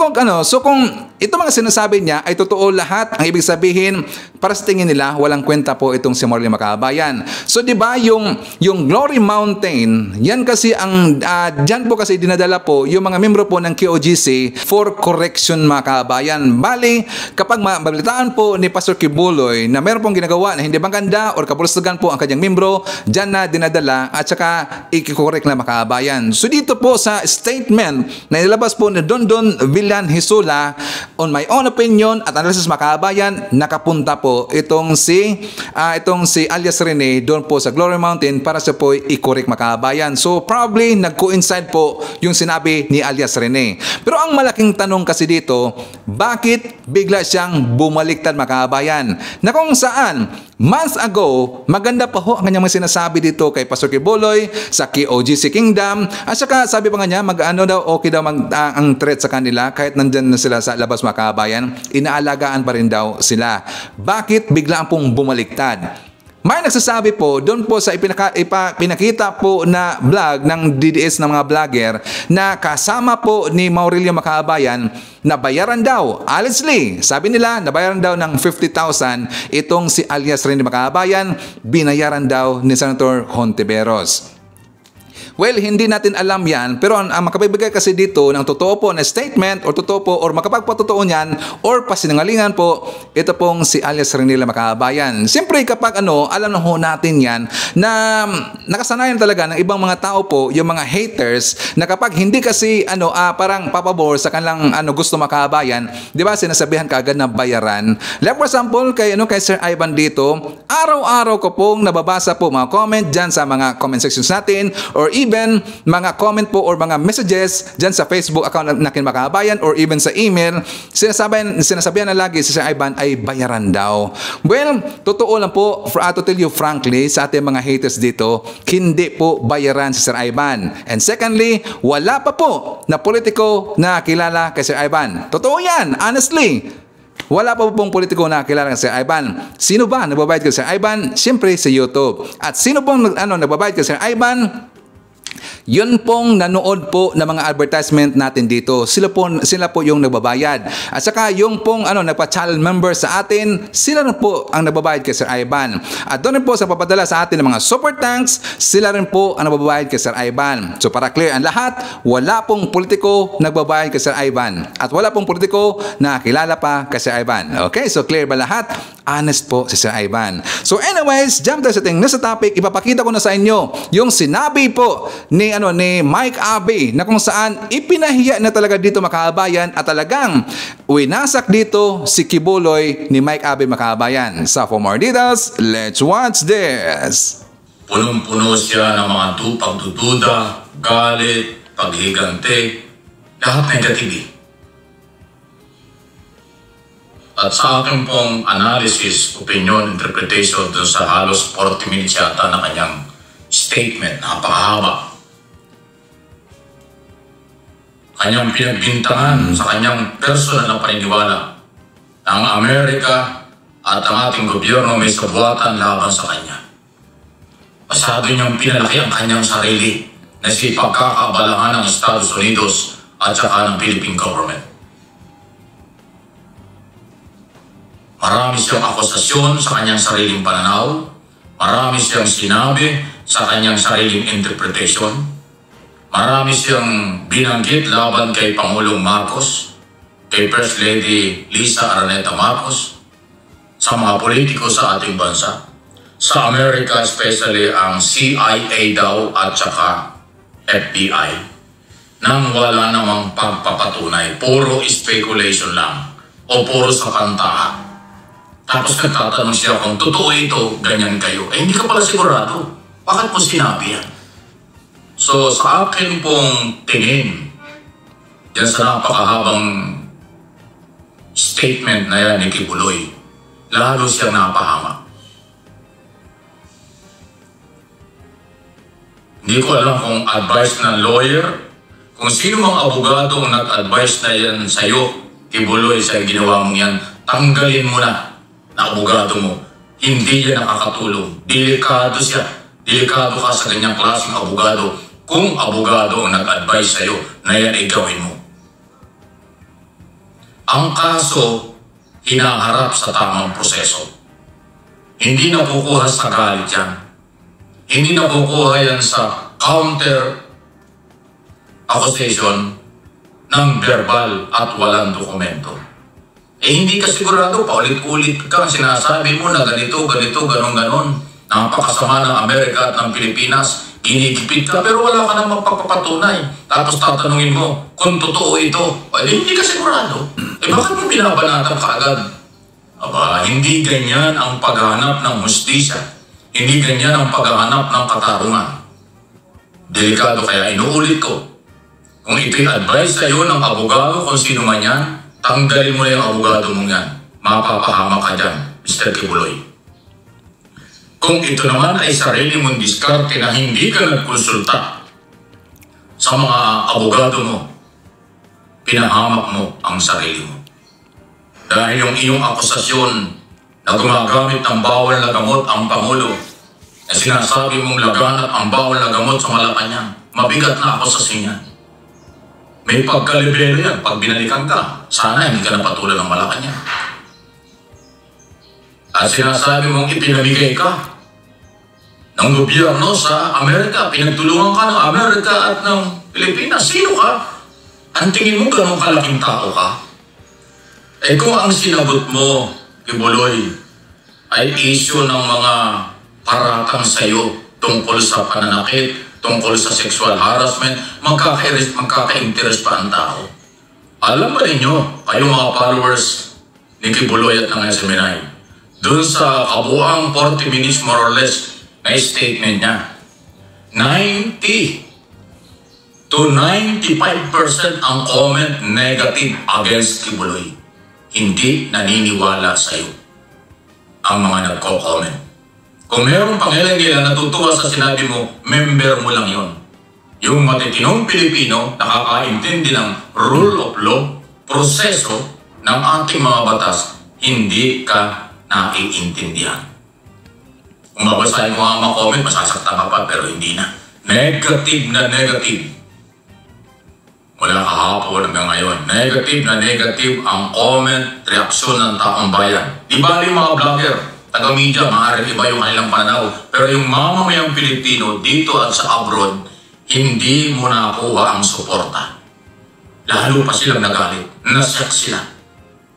kung ito mga sinasabi niya ay totoo lahat, ang ibig sabihin para sa tingin nila walang kwenta po itong si Maurilio makaabayan. So di ba yung Glory Mountain, yan kasi ang diyan po kasi dinadala po yung mga membro po ng KOGC for correction makaabayan. Bali kapag mabalitaan po ni Pastor Kibuloy na meron pong ginagawa na hindi maganda or kapulustugan po ang kanyang membro, dyan na dinadala at saka i-correct na makaabayan. So dito po sa statement na nilabas po ni Dondon Villan Hisula, on my own opinion at analysis makaabayan, nakapunta po itong si alias Rene doon po sa Glory Mountain para siya po i-correct makaabayan. So probably nag-coincide po yung sinabi ni alias Rene. Pero ang malaking tanong kasi dito, bakit bigla siyang bumaliktad makaabayan? Na kung saan months ago, maganda pa ho ang kanyang mga sinasabi dito kay Pastor Kibuloy sa KOGC Kingdom. At saka sabi pa nga niya, okay daw ang threat sa kanila kahit nandyan na sila sa labas makaabayan, inaalagaan pa rin daw sila. Bakit biglaan pong bumaliktad? May nagsasabi po, doon po sa pinakita po na vlog ng DDS ng mga vlogger na kasama po ni Maurilio makaabayan, nabayaran daw, allegedly, sabi nila, nabayaran daw ng 50,000 itong si alias Rene makaabayan, binayaran daw ni Senator Hontiveros. Well, hindi natin alam yan, pero ang makapibigay kasi dito ng totoo po na statement or totoo po or makapagpatotoo niyan or pasinungalingan po, ito pong si alias Rene makaabayan. Siyempre kapag alam na ho natin yan na nakasanayan talaga ng ibang mga tao po, yung mga haters, na kapag hindi kasi parang papabor sa kanilang gusto makaabayan, di ba sinasabihan kaagad na bayaran. Like for example, kay Sir Ivan dito, araw-araw ko pong nababasa po mga comment dyan sa mga comment sections natin or even mga comment po or mga messages dyan sa Facebook account na Kinmakaabayan or even sa email, sinasabihan na lagi si Sir Ivan ay bayaran daw. Well, totoo lang po, to tell you frankly, sa ating mga haters dito, hindi po bayaran si Sir Ivan. And secondly, wala pa po na politiko na kilala kay Sir Ivan. Totoo yan, honestly. Wala pa pong politiko na kilala kay Sir Ivan. Sino ba nagbabayad kay Sir Ivan? Siyempre sa YouTube. At sino pong nagbabayad kay Sir Ivan? yun pong nanood po ng mga advertisement natin dito, sila po yung nagbabayad. At saka yung pong nagpa-channel member sa atin, sila rin po ang nagbabayad kay Sir Ivan. At doon rin po sa papadala sa atin ng mga super thanks, sila rin po ang nagbabayad kay Sir Ivan. So para clear ang lahat, wala pong politiko nagbabayad kay Sir Ivan. At wala pong politiko na kilala pa kay Sir Ivan. Okay, so clear ba lahat? Honest po si Sir Ivan. So anyways, jump tayo sa ating next topic. Ipapakita ko na sa inyo yung sinabi po ni Mike Abe na kung saan ipinahiya na talaga dito makaabayan at talagang winasak dito si Kibuloy ni Mike Abe makaabayan. So for more details, let's watch this. Punong-puno siya ng mga pagdududa, galit, paghigante, lahat negative. At sa aking pong analysis, opinion, interpretation dun sa halos 40 minutes yata na kanyang statement, napakahaba. Kanyang pinagbintangan sa kanyang personal na paniniwala na ang Amerika at ang ating gobyerno may kabuhatan laban sa kanya. Masyado niyang pinalaki ang kanyang sarili na si pagkakaabalahan ng Estados Unidos at saka ng Philippine government. Marami siyang akusasyon sa kanyang sariling pananaw. Marami siyang sinabi sa kanyang sariling interpretation. Marami siyang binanggit laban kay Pangulong Marcos, kay First Lady Lisa Araneta Marcos, sa mga politiko sa ating bansa. Sa Amerika, especially ang CIA daw at saka FBI, nang wala namang pagpapatunay. Puro speculation lang o puro sa kantahan. Tapos nagtatanong siya kung totoo ito, ganyan kayo. Eh, hindi ka pala sigurado. Bakit mo sinabi yan? So, sa akin pong tingin, yan sa napakahabang statement na yan ni Kibuloy, lalo siya napahamak. Hindi ko alam kung advice ng lawyer, kung sino mga abogado nag-advise na yan sa'yo, Kibuloy, sa ginawa mo yan, tanggalin mo na abogado mo. Hindi yan nakakatulong. Delikado siya. Delikado ka sa ganyang klaseng abogado kung abogado ang nag-advise sa'yo na yan ay gawin mo. Ang kaso, hinaharap sa tamang proseso. Hindi nakukuha sa galit yan. Hindi nakukuha yan sa counter accusation ng verbal at walang dokumento. Eh hindi ka sigurado, paulit-ulit ka, sinasabi mo na ganito, ganon-ganon. Napakasama ng Amerika at ng Pilipinas, ginigipit ka, pero wala ka namang pagpapatunay. Tapos tatanungin mo kung totoo ito. Eh hindi ka sigurado. Eh bakit mo binabanatan ka agad? Aba, hindi ganyan ang paghahanap ng hustisya. Hindi ganyan ang paghahanap ng katarungan. Delikado, kaya inuulit ko. Kung ito'y advice sa'yo ng abogado kung sino man yan, tanggalin mo na yung abogado mong yan. Mapapahamak ka dyan, Mr. Kibuloy. Kung ito naman ay sarili mong diskarte na hindi ka nagkonsulta sa mga abogado mo, pinahamak mo ang sarili mo. Dahil yung iyong akusasyon na gumagamit ng bawal na gamot ang Pangulo, na sinasabi mong laganap ang bawal na gamot sa Malacanang, mabigat na akusasyon yan. May pagkalibero yan. Pag binalikan ka, sana hindi ka napatulan ng Malacanang. At sinasabi mong ipinamigay ka ng gobyerno sa Amerika, pinagtulungan ka ng Amerika at ng Pilipinas. Sino ka? Ang tingin mo ganun kalaking tao ka? Eh kung ang sinagot mo, Kibuloy, ay issue ng mga paratang sa'yo tungkol sa pananakit, tungkol sa sexual harassment, magkaka-interest pa ang tao. Alam ba ninyo, kayong mga followers ni Kibuloy at ng SMNI, dun sa kabuang 40 minutes more or less na statement niya, 90 to 95% ang comment negative against Kibuloy. Hindi naniniwala sa'yo ang mga nagko-comment. Kung mayroong pangilan-ilan natutuwa sa sinabi mo, member mo lang yon. Yung matitinong Pilipino nakakaintindi ng rule of law, proseso ng ating mga batas, hindi ka naiintindihan. Kung babasahin mo ang mga comment, masasaktan ka pa, pero hindi na. Negative na negative. Wala kahapon hanggang ngayon. Negative na negative ang comment, reaksyon ng taong bayan. Di ba yung mga vlogger, taga-media, maaaring iba yung kanilang pananaw. Pero yung mamamayang Pilipino dito at sa abroad, hindi mo nakuha ang suporta. Lalo pa silang nagalit. Nasyak sila.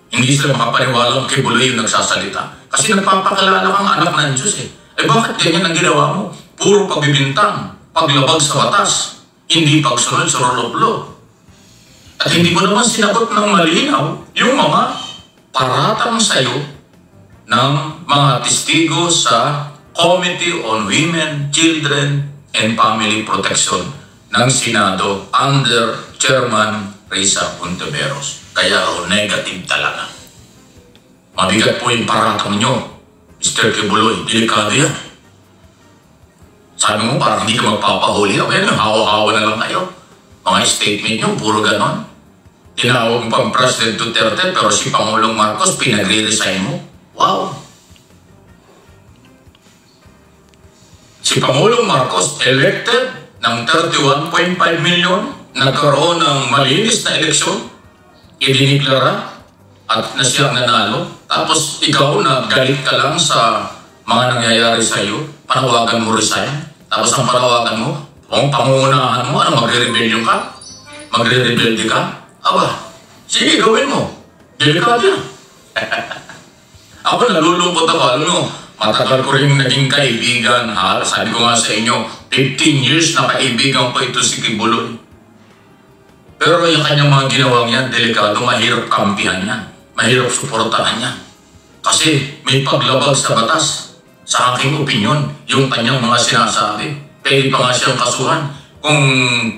Hindi sila makapaniwalang kay Buloy yung nagsasalita. Kasi nagpapakalala kang anak ng Diyos eh. Bakit ganyan ang ginawa mo? Puro pagbibintang, paglabag sa batas, hindi pagsunod sa rule of law. At hindi mo naman sinagot ng malinaw yung mga paratang sa'yo ng mga testigo sa Committee on Women, Children, and Family Protection ng Senado under Chairman Risa Ontiveros. Kaya negative talaga. Mabigat po yung paratang nyo, Mr. Kibuloy. Delikado yan. Sabi mo parang hindi ka magpapahuli. Okay, hawa-hawa na lang kayo. Mga statement nyo, puro ganon. Tinawag mo pang President Duterte pero si Pangulong Marcos pinagre-resign mo. Wow! Si Pangulong Marcos elected ng 31.5 million, nagkaroon ng malinis na eleksyon, idiniklara at na siyang nanalo. Tapos ikaw na galit ka lang sa mga nangyayari sa iyo, panawagan mo resign. Tapos ang panawagan mo, kung pangunahan mo, magre-rebellion ka? Magre-rebelde ka? Aba, sige, gawin mo. Delikado yan. Ako nalulungkot ako, alam mo, matagal ko rin naging kaibigan, ha? Sabi ko nga sa inyo, 15 years na kaibigan ko ito si Kibuloy. Pero yung kanyang mga ginawang yan, delikado, mahirap kampihan yan. Mahirap suportahan yan. Kasi may paglabag sa batas. Sa aking opinyon, yung kanyang mga sinasabi. Pwede pa nga siyang kasuhan. Kung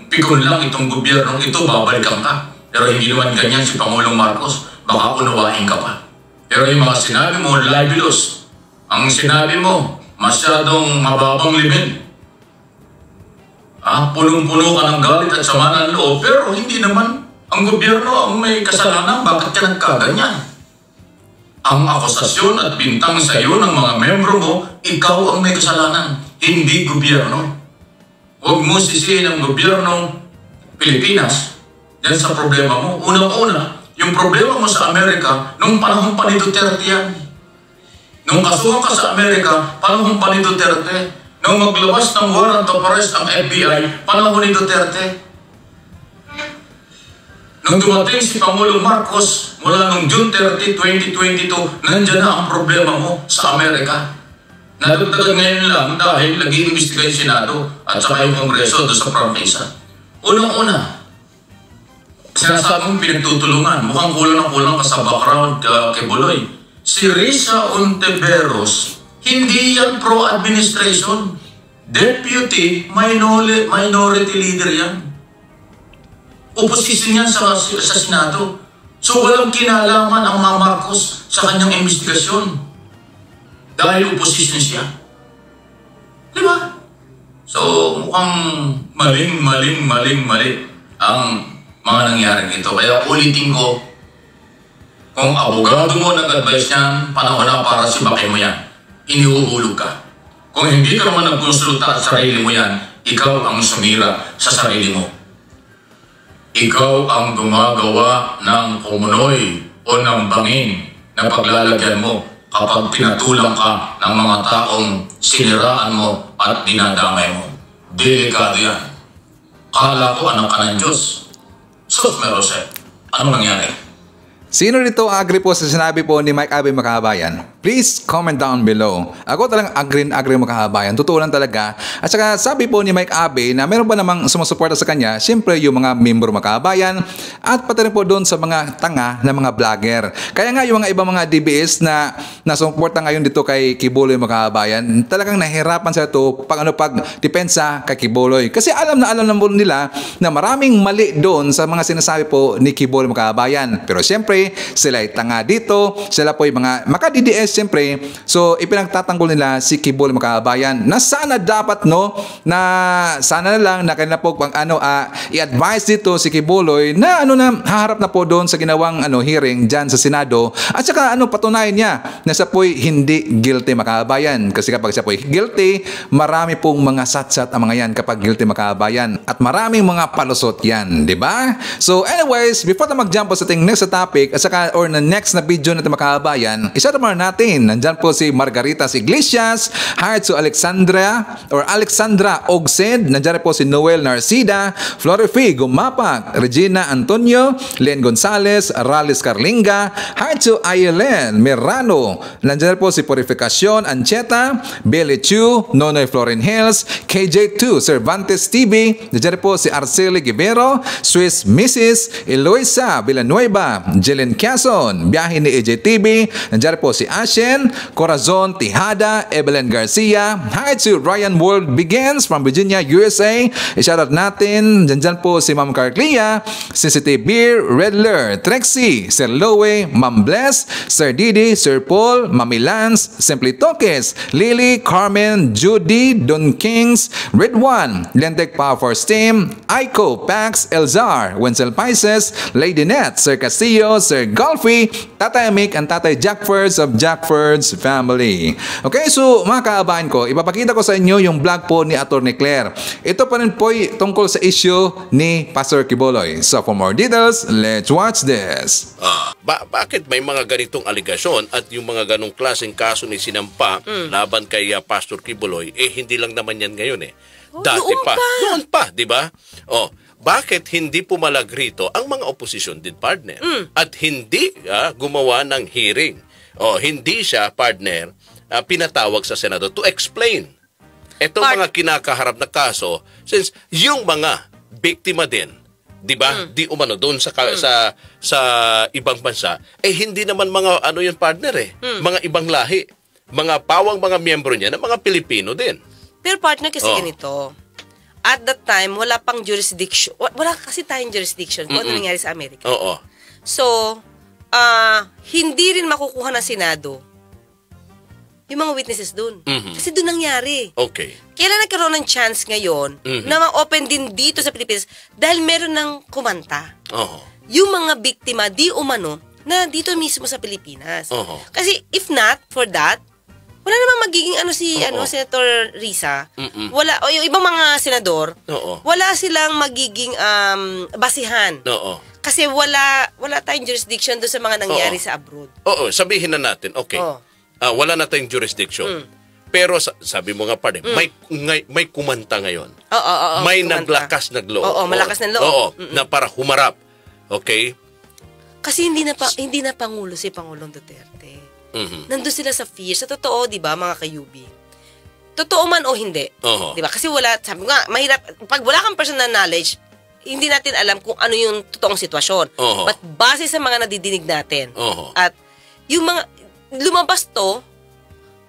pikon lang itong gobyernong ito, babalikan ka. Pero hindi naman ganyan si Pangulong Marcos. Baka unawain ka pa. Pero yung mga sinabi mo, libelous. Ang sinabi mo, masyadong mababang limin. Punong-puno ka ng galit at sama ng loob. Pero hindi naman ang gobyerno ang may kasalanan. Bakit ka nagkaganyan? Ang akusasyon at bintang sa iyo ng mga membro mo, ikaw ang may kasalanan, hindi gobyerno. Huwag mo sisihin ang gobyernong Pilipinas dyan sa problema mo. Unang-una, yung problema mo sa Amerika, nung panahon pa ni Duterte yan. Nung kasuhan ka sa Amerika, panahon pa ni Duterte. Nung maglabas ng warrant of arrest ang FBI, panahon ni Duterte. Nung dumating si Pangulong Marcos, mula nung June 30, 2022, nandyan na ang problema mo sa Amerika. Nadagdagan ngayon lang dahil nag-iimbestiga yung Senado at saka yung Kongreso doon sa prompesa. Unang-una, sinasabi mong pinagtutulungan, mukhang kulang ka sa background kay Buloy. Si Risa Ontiveros, hindi yan pro-administration. Deputy minority leader yan. Opposition yan sa Senado. So walang kinalaman ang mga Marcos sa kanyang investigasyon. Dahil opposition siya. Di ba? So mukhang mali ang mga nangyari nito. Kaya ulitin ko, kung abogado mo nag-advise niyan, panahon na para sibakin mo yan. Inihuhulog ka. Kung hindi ka naman nagkonsulta sa sarili mo yan, ikaw ang sumira sa sarili mo. Ikaw ang gumagawa ng kumunoy o ng bangin na paglalagyan mo kapag pinatulang ka ng mga taong siniraan mo at dinadamay mo. Delikado yan. Kala ko anak ka ng Diyos. Sos Merose, ano nangyari? Sino dito agree po sa sinabi po ni Mike Abe Makahabayan? Please comment down below. Ako talagang agree Makahabayan. Totoo lang talaga. At saka sabi po ni Mike Abe na meron ba namang sumusuporta sa kanya? Siyempre yung mga membro Makahabayan at pati rin po doon sa mga tanga na mga vlogger. Kaya nga yung mga ibang mga DBS na sumuporta ngayon dito kay Kibuloy Makahabayan, talagang nahihirapan sila ito pag depensa kay Kibuloy. Kasi alam na nila na maraming mali doon sa mga sinasabi po ni Kibuloy Makahabayan. Pero siyempre, sila ay tanga dito. Sila po yung mga maka-DDS siyempre, so ipinagtatanggol nila si Kibuloy mga kababayan na sana dapat na sana na lang na kanila po i-advise dito si Kibuloy na haharap na po doon sa ginawang hearing diyan sa Senado at saka patunayan niya na siya po'y hindi guilty mga kababayan. Kasi kapag siya po'y guilty, marami pong mga satsat ang mga yan kapag guilty mga kababayan at maraming mga palusot yan, di ba? So anyways, before na mag-jump po sa ating next topic at saka or na next na video natin mga kababayan, isa naman natin, nandyan po si Margaritas Iglesias, hired to Alexandra Ogsed, nandyan po si Noel Narcida, Florifi Gumapak, Regina Antonio, Len Gonzalez, Rales Carlinga, hired to Ayelen Mirano, nandyan po si Purificacion Ancheta, Billy Chu, Nonoy Florin Hills, KJ2 Cervantes TV, nandyan po si Arceli Givero, Swiss Mrs. Eloisa Villanueva, Jelen Quezon, biyahe ni AJTV, nandiyan po si Ashen, Corazon Tijada, Evelyn Garcia, hi to Ryan World Begins from Virginia, USA, i-shoutout natin, nandiyan po si Ma'am Carclia, CCT Beer, Redler, Trexie, Sir Lowe, Ma'am Bless, Sir Didi, Sir Paul, Mami Lance, Simply Tokes, Lily, Carmen, Judy, Don Kings, Red One, Lentec Power Force Team, Aiko, Pax, Elzar, Wenzel Paises, Lady Net, Sir Castillo, Sir Golfy, Tatay Mick, and Tatay Jackfords of Jackfords family. Okay, so mga kaabahan ko, ipapakita ko sa inyo yung vlog po ni Atty. Claire. Ito pa rin po tungkol sa issue ni Pastor Kibuloy. So for more details, let's watch this. Bakit may mga ganitong aligasyon at yung mga ganong klaseng kaso ni sinampa laban kay Pastor Kibuloy, hindi lang naman yan ngayon Dati noon pa, di ba? Bakit hindi pumalag rito ang mga oposisyon din, partner? At hindi gumawa ng hearing. Hindi siya, partner, pinatawag sa Senado to explain itong mga kinakaharap na kaso since yung mga biktima din, di ba? Di umano doon sa ibang bansa, hindi naman mga yun, partner mga ibang lahi. Mga pawang mga miyembro niya na mga Pilipino din. Pero partner kasi ganito, at that time, wala pang jurisdiction. Wala kasi tayong jurisdiction kung ano nangyari sa Amerika. So, hindi rin makukuha ng Senado yung mga witnesses dun. Kasi dun nangyari. Okay. Kailan nagkaroon ng chance ngayon na ma-open din dito sa Pilipinas dahil meron ng kumanta. Yung mga biktima, di umano, na dito mismo sa Pilipinas. Kasi if not for that, wala namang magiging Senator Risa. Wala, o yung ibang mga senador, wala silang magiging basihan. Kasi wala tayong jurisdiction doon sa mga nangyari sa abroad. Sabihin na natin, okay. Wala na tayong jurisdiction. Pero sabi mo nga pa rin, may kumanta ngayon. May naglakas ng loob. Malakas ng loob. Na para humarap. Okay? Kasi hindi na Pangulo si Pangulong Duterte. Nandun sila sa fear. Sa totoo, di ba, mga kayubi? Totoo man o hindi. Di ba? Kasi sabi nga, mahirap, pag wala kang personal knowledge, hindi natin alam kung ano yung totoong sitwasyon. But base sa mga nadidinig natin, at yung mga, lumabas to,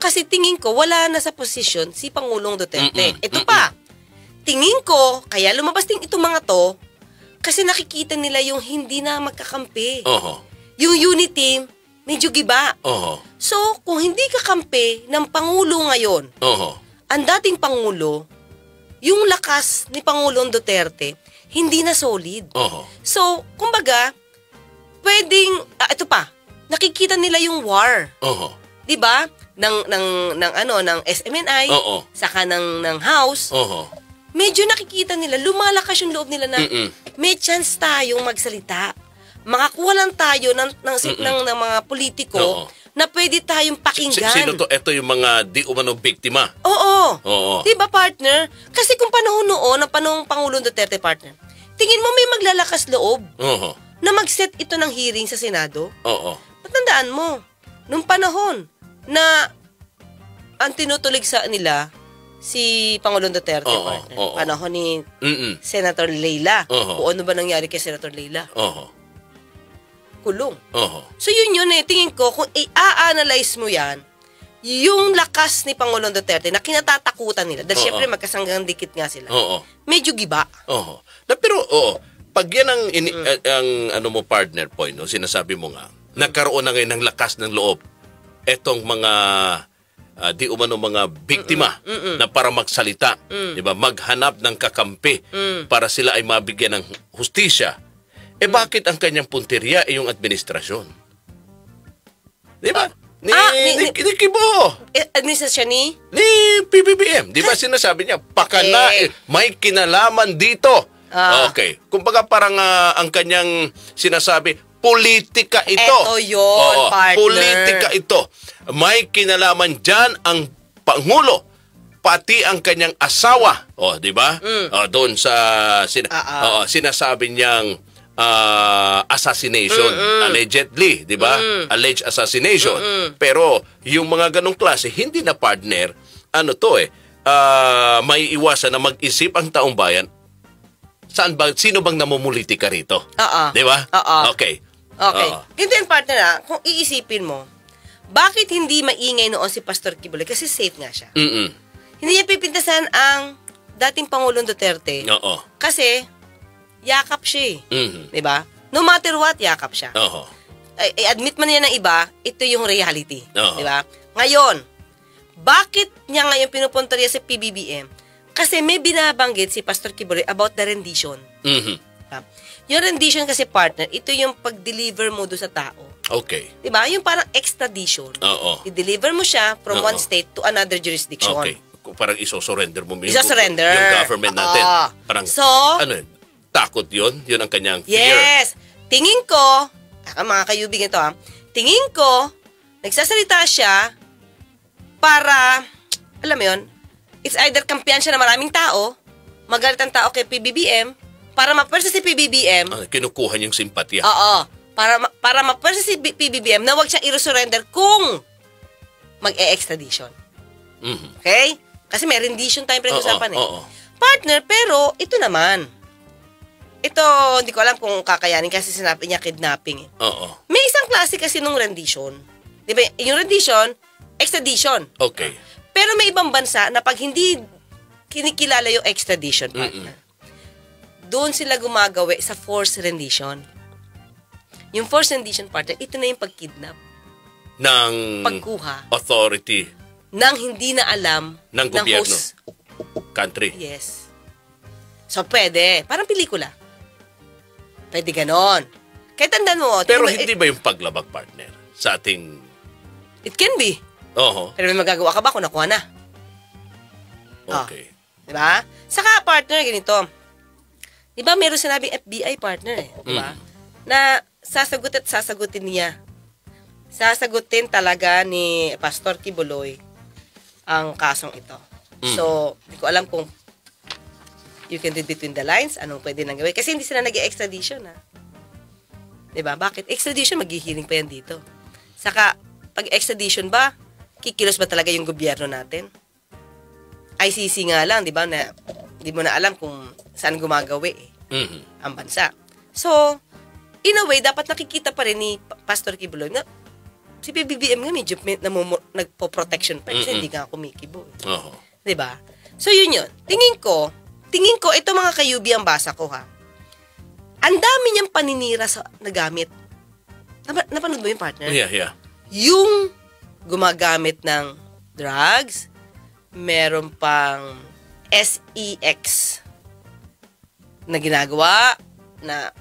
kasi tingin ko, wala na sa posisyon si Pangulong Duterte. Ito pa, tingin ko, kaya lumabas din itong mga to, kasi nakikita nila yung hindi na magkakampi. Yung unity, medyo giba. So, kung hindi kakampi ng Pangulo ngayon, ang dating Pangulo, yung lakas ni Pangulong Duterte, hindi na solid. So, kumbaga, pwedeng, ito pa, nakikita nila yung war. Diba? Ng SMNI, saka ng House. Medyo nakikita nila, lumalakas yung loob nila na may chance tayong magsalita. Makakuha lang tayo ng mga politiko na pwede tayong pakinggan. Sino to? Ito yung mga di umano biktima. Oo. Diba, partner? Kasi kung panahon noon, ng panahong Pangulong Duterte, partner, tingin mo may maglalakas loob na mag-set ito ng hearing sa Senado? Patandaan mo, nung panahon na ang tinutulig sa nila si Pangulong Duterte, partner, panahon ni Senator Leila. O ano ba nangyari kay Senator Leila? Kulong. So yun tingin ko, kung i-analyze mo yan, yung lakas ni Pangulong Duterte na kinatatakutan nila, dahil syempre magkasanggang dikit nga sila, medyo giba. Pero, pag yan ang ano mo, partner point, sinasabi mo nga, nagkaroon na ngayon ng lakas ng loob etong mga di umano mga biktima na para magsalita, 'di ba? Maghanap ng kakampi para sila ay mabigyan ng hustisya. Bakit ang kanyang punteriya ay yung administrasyon? 'Di ba? Ni Kibo. Administrasyon ni PBBM. 'Di ba sinasabi niya, pakana may kinalaman dito. Okay. Kumbaga parang ang kanyang sinasabi, politika ito. Ito yun, partner. Politika ito. May kinalaman dyan ang Pangulo, pati ang kanyang asawa. Di ba? Doon sa sinasabi niyang assassination, allegedly, di ba? Alleged assassination. Pero yung mga ganong klase, hindi na partner, may iwasan na mag-isip ang taong bayan, sino bang namumulitika rito? Di ba? Okay. Ganito yung partner kung iisipin mo, bakit hindi maingay noon si Pastor Kibuloy? Kasi safe nga siya. Hindi niya pipintasan ang dating Pangulong Duterte. Kasi, yakap siya Di ba? No matter what, yakap siya. I-admit man niya ng iba, ito yung reality. Di ba? Ngayon, bakit niya ngayon pinupunta niya sa PBBM? Kasi may binabanggit si Pastor Kibuloy about the rendition. Yung rendition kasi, partner, ito yung pag-deliver mo doon sa tao. Okay. Diba? Yung parang extradition. I-deliver mo siya from one state to another jurisdiction. Okay. Parang iso-surrender mo yung government natin. Parang, takot yun? Yun ang kanyang fear. Yes. Tingin ko, mga kayubing ito tingin ko, nagsasalita siya para, alam mo yun, it's either kampiyan siya ng maraming tao, magalit ang tao kay PBBM, para ma-persa si PBBM. Kinukuha niyang simpatya. Para ma-persa si PBBM na huwag siya i-surrender kung mag-e-extradition. Okay? Kasi may rendition tayong pinag-usapan Partner, pero ito naman. Ito, hindi ko alam kung kakayanin kasi sinabi niya kidnapping. May isang klase kasi nung rendition. Di ba? Yung rendition, extradition. Okay. Pero may ibang bansa na pag hindi kinikilala yung extradition, partner, doon sila gumagawa sa forced rendition. Yung forced rendition, partner, ito na yung pagkidnap. Ng pagkuha. Authority. Nang hindi na alam ng gobyerno. Country. Yes. So, pwede. Parang pelikula. Pwede ganon. Kaya tandaan mo. Pero hindi ba yung paglabag, partner? Sa ating... It can be. Pero may magagawa ka ba kung nakuha na? Okay. Diba? Saka, partner, ganito. Diba meron sinabing FBI, partner Diba? Na sasagutin niya. Sasagutin talaga ni Pastor Kibuloy ang kasong ito. So, hindi ko alam kung you can read between the lines, anong pwede nang gawin. Kasi hindi sila nag-extradition, Diba? Bakit? Extradition, maghihiling pa yan dito. Saka, pag extradition ba, kikilos ba talaga yung gobyerno natin? ICC nga lang, diba, na hindi mo na alam kung saan gumagawi ang bansa. So, in a way, dapat nakikita pa rin ni Pastor Kibuloy na si PBBM nga medyo nagpo-protection pa kasi hindi nga kumikibo. Diba? So, yun. Tingin ko, ito mga kayubi ang basa ko, Ang dami niyang paninira sa nagamit. Napanood mo yung partner? Yeah. Yung gumagamit ng drugs, meron pang SEX na ginagawa na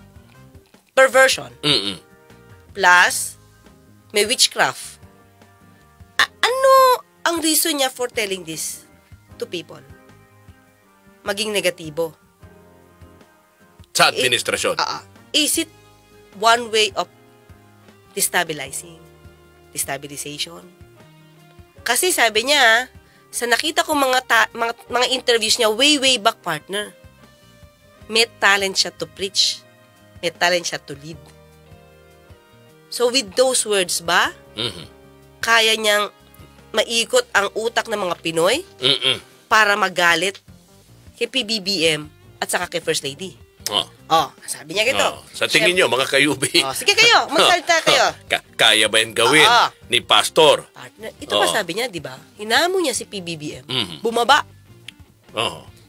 perversion. Plus, may witchcraft. Ano ang reason niya for telling this to people? Maging negatibo. Sa administrasyon. Is it one way of destabilization? Kasi sabi niya, sa nakita ko mga interviews niya, way back, partner, may talent siya to preach. May talent siya to lead. So with those words ba, kaya niyang maikot ang utak ng mga Pinoy para magalit kay PBBM at saka kay First Lady. Sabi niya gito. Sa tingin niyo, mga kayubi. Sige kayo, magsalita kayo. Kaya ba yan gawin ni Pastor? Partner, ito pa sabi niya, di ba? Hinamo niya si PBBM. Bumaba.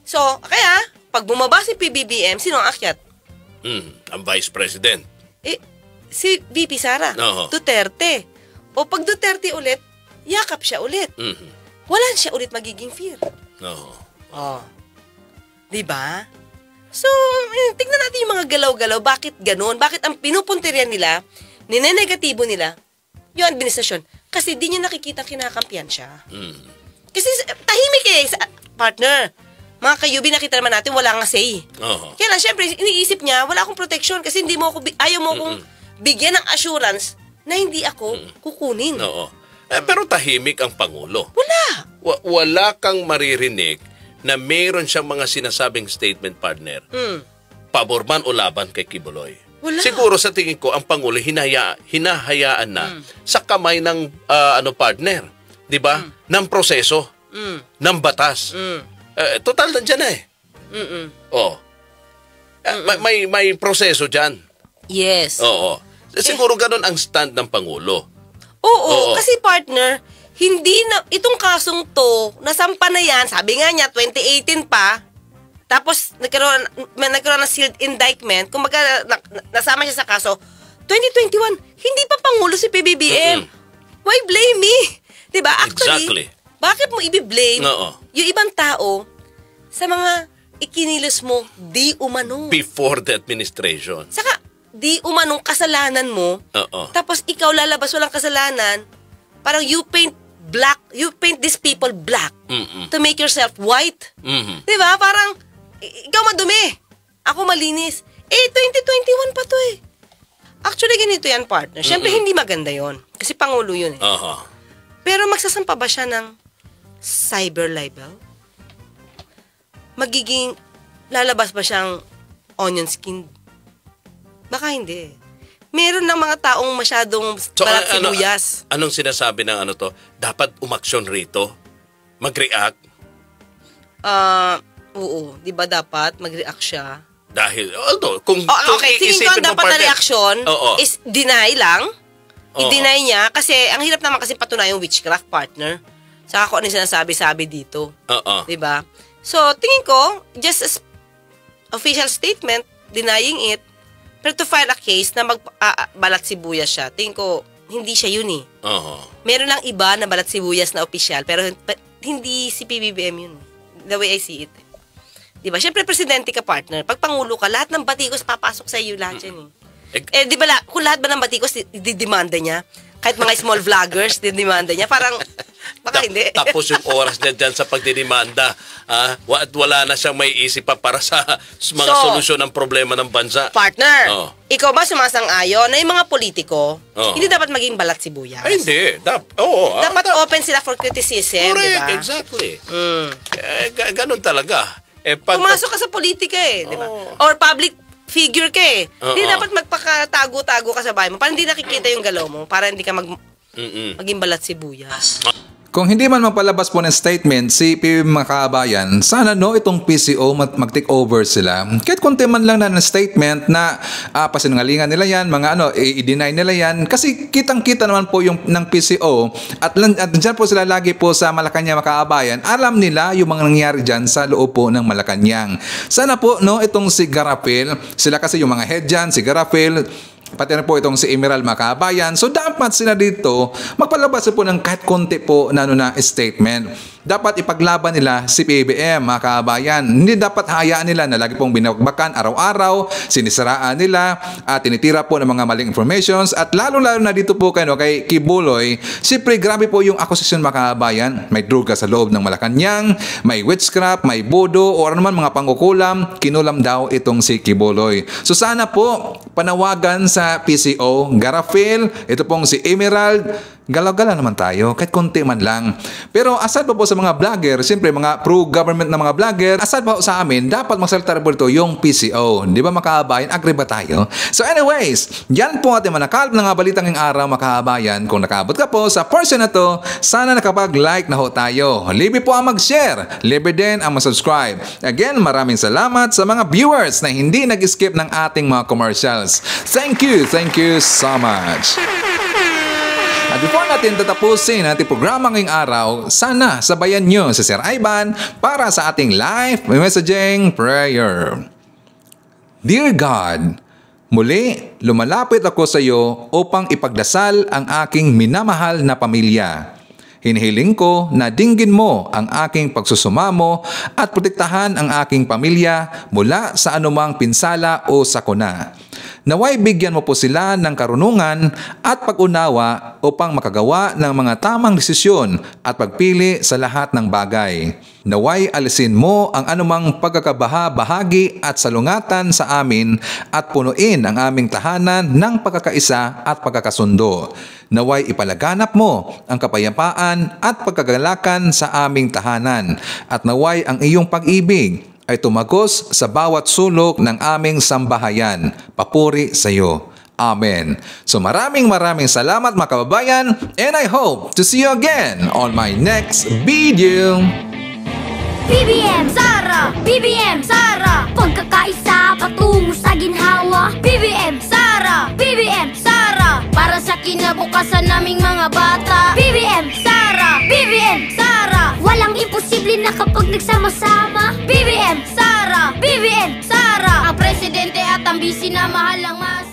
So, kaya, pag bumaba si PBBM, sino ang akyat? Ang Vice President. Si VP Sara. Duterte. O pag Duterte ulit, yakap siya ulit. Wala siya ulit magiging fear. Diba? So, tignan natin yung mga galaw-galaw. Bakit ganun? Bakit ang pinupunterian nila, ninenegatibo nila, yung administrasyon? Kasi di niya nakikita kinakampiyan siya. Kasi tahimik partner. Mga kayubi, nakita naman natin, wala nga say. Kaya lang, syempre, iniisip niya, wala akong protection kasi ayaw mo akong bigyan ng assurance na hindi ako kukunin. Pero tahimik ang Pangulo. Wala. Wala kang maririnig na mayroon siyang mga sinasabing statement, partner. Pabor man o laban kay Kibuloy. Wala. Siguro sa tingin ko, ang Pangulo hinahayaan na sa kamay ng partner. Diba? Ng proseso. Ng batas. Total nandiyan na eh. May proseso dyan. Yes. Siguro ganun ang stand ng Pangulo. Oo. Kasi partner, hindi na, itong kasong to, nasampa na yan, sabi nga niya, 2018 pa, tapos nagkaroon ng sealed indictment, kung nasama siya sa kaso, 2021, hindi pa Pangulo si PBBM. Why blame me? Diba? Actually, bakit mo i-blame yung ibang tao sa mga ikinilos mo di umano? Before the administration. Saka, di umanong kasalanan mo, tapos ikaw lalabas walang kasalanan, parang you paint these people black to make yourself white. Diba? Parang, ikaw madumi, ako malinis. 2021 pa to eh. Actually, ganito yan, partner. Siyempre, hindi maganda yon kasi Pangulo yun eh. Pero magsasampa ba siya ng cyber libel? Magiging, lalabas ba siyang onion skin? Baka hindi. Meron lang mga taong masyadong balat sibuyas. Anong sinasabi ng dapat umaksyon rito? Mag-react? Oo. Di ba dapat mag-react siya? Dahil, kung okay, tingin ko dapat na reaksyon is deny lang. I-deny niya kasi ang hirap naman kasi patunay yung witchcraft, partner. Saka kung ano yung sinasabi-sabi dito. Diba? So, tingin ko, just as official statement, denying it, pero to file a case na balat sibuyas siya, tingin ko, hindi siya yun eh. Meron lang iba na balat sibuyas na official, pero hindi si PBBM yun. The way I see it. Diba? Siyempre, presidente ka, partner. Pag Pangulo ka, lahat ng batikos papasok sa iyo lahat yan eh. Di ba, kung lahat ba ng batikos, didemanda niya? Kahit mga small vloggers, didemanda niya. Parang, baka hindi. Tapos yung oras niya dyan sa pagdidemanda, wala na siyang may isip pa para sa mga solusyon ng problema ng bansa. Partner, ikaw ba sumasang-ayon na yung mga politiko, hindi dapat maging balat sibuyas? Ay, hindi. Dapat open sila for criticism, di ba? Exactly. Ganun talaga. Pumasok ka sa politika eh, di ba? Or public figure ka eh. Hindi dapat magpakatago-tago ka sa bahay mo para hindi nakikita yung galaw mo, para hindi ka maging balat sibuyas. Kung hindi man mapalabas po ng statement si PBBM mga kabayan, sana itong PCO mag-take over sila. Kahit konti man lang na statement na pasinungalingan nila yan, mga i-deny nila yan. Kasi kitang-kita naman po yung ng PCO at dyan po sila lagi po sa Malacanang mga kabayan. Alam nila yung mga nangyari dyan sa loob po ng Malacanang. Sana po itong si Garapil, sila kasi yung mga head dyan, si Garapil, pati na po itong si Emerald mga kabayan. So dapat sila dito magpalabas po ng kahit konti po na statement. Dapat ipaglaban nila si PBBM mga kabayan. Hindi dapat hayaan nila na lagi pong binabagbakan araw-araw, sinisiraan nila at tinitira po ng mga maling informations at lalo-lalo na dito po kay Kibuloy. Siyempre grabe po yung akusasyon mga kabayan. May droga sa loob ng Malacanang, may witchcraft, may bodo o ano man mga pangkukulam, kinulam daw itong si Kibuloy. So sana po panawagan sa PCO, Garapil, ito pong si Emerald, galaw-gala naman tayo, kahit konti man lang. Pero aside po sa mga vlogger, siyempre mga pro-government na mga vlogger, aside po sa amin, dapat magsalita po ito yung PCO. Di ba makabayan? Agree ba tayo? So anyways, yan po ating manakalp ng balitang ng araw makabayan. Kung nakabot ka po sa portion na to, sana nakapag-like na ho tayo. Libre po ang mag-share. Libre din ang mag-subscribe. Again, maraming salamat sa mga viewers na hindi nag-skip ng ating mga commercials. Thank you so much. At before natin tatapusin ating programa ngayong araw, sana sabayan nyo si Sir Ivan para sa ating live messaging prayer. Dear God, Muli, lumalapit ako sa iyo upang ipagdasal ang aking minamahal na pamilya. Hinihiling ko na dinggin mo ang aking pagsusumamo at protektahan ang aking pamilya mula sa anumang pinsala o sakuna. Naway bigyan mo po sila ng karunungan at pag-unawa upang makagawa ng mga tamang desisyon at pagpili sa lahat ng bagay. Naway alisin mo ang anumang pagkakabaha-bahagi at salungatan sa amin at punuin ang aming tahanan ng pagkakaisa at pagkakasundo. Naway ipalaganap mo ang kapayapaan at pagkagalakan sa aming tahanan at naway ang iyong pag-ibig ay tumagos sa bawat sulok ng aming sambahayan. Papuri sa iyo. Amen. So maraming salamat mga kababayan, and I hope to see you again on my next video. BBM Sara! BBM Sara! Pagkakaisa patungo sa ginhawa. BBM Sara! BBM Sara! Para sa kinabukasan naming mga bata. BBM Sara! BBM Sara! Walang imposible na kapag nagsama-sama. BBM Sara! BBM Sara! Ang presidente at ang bisi na mahal ang mas.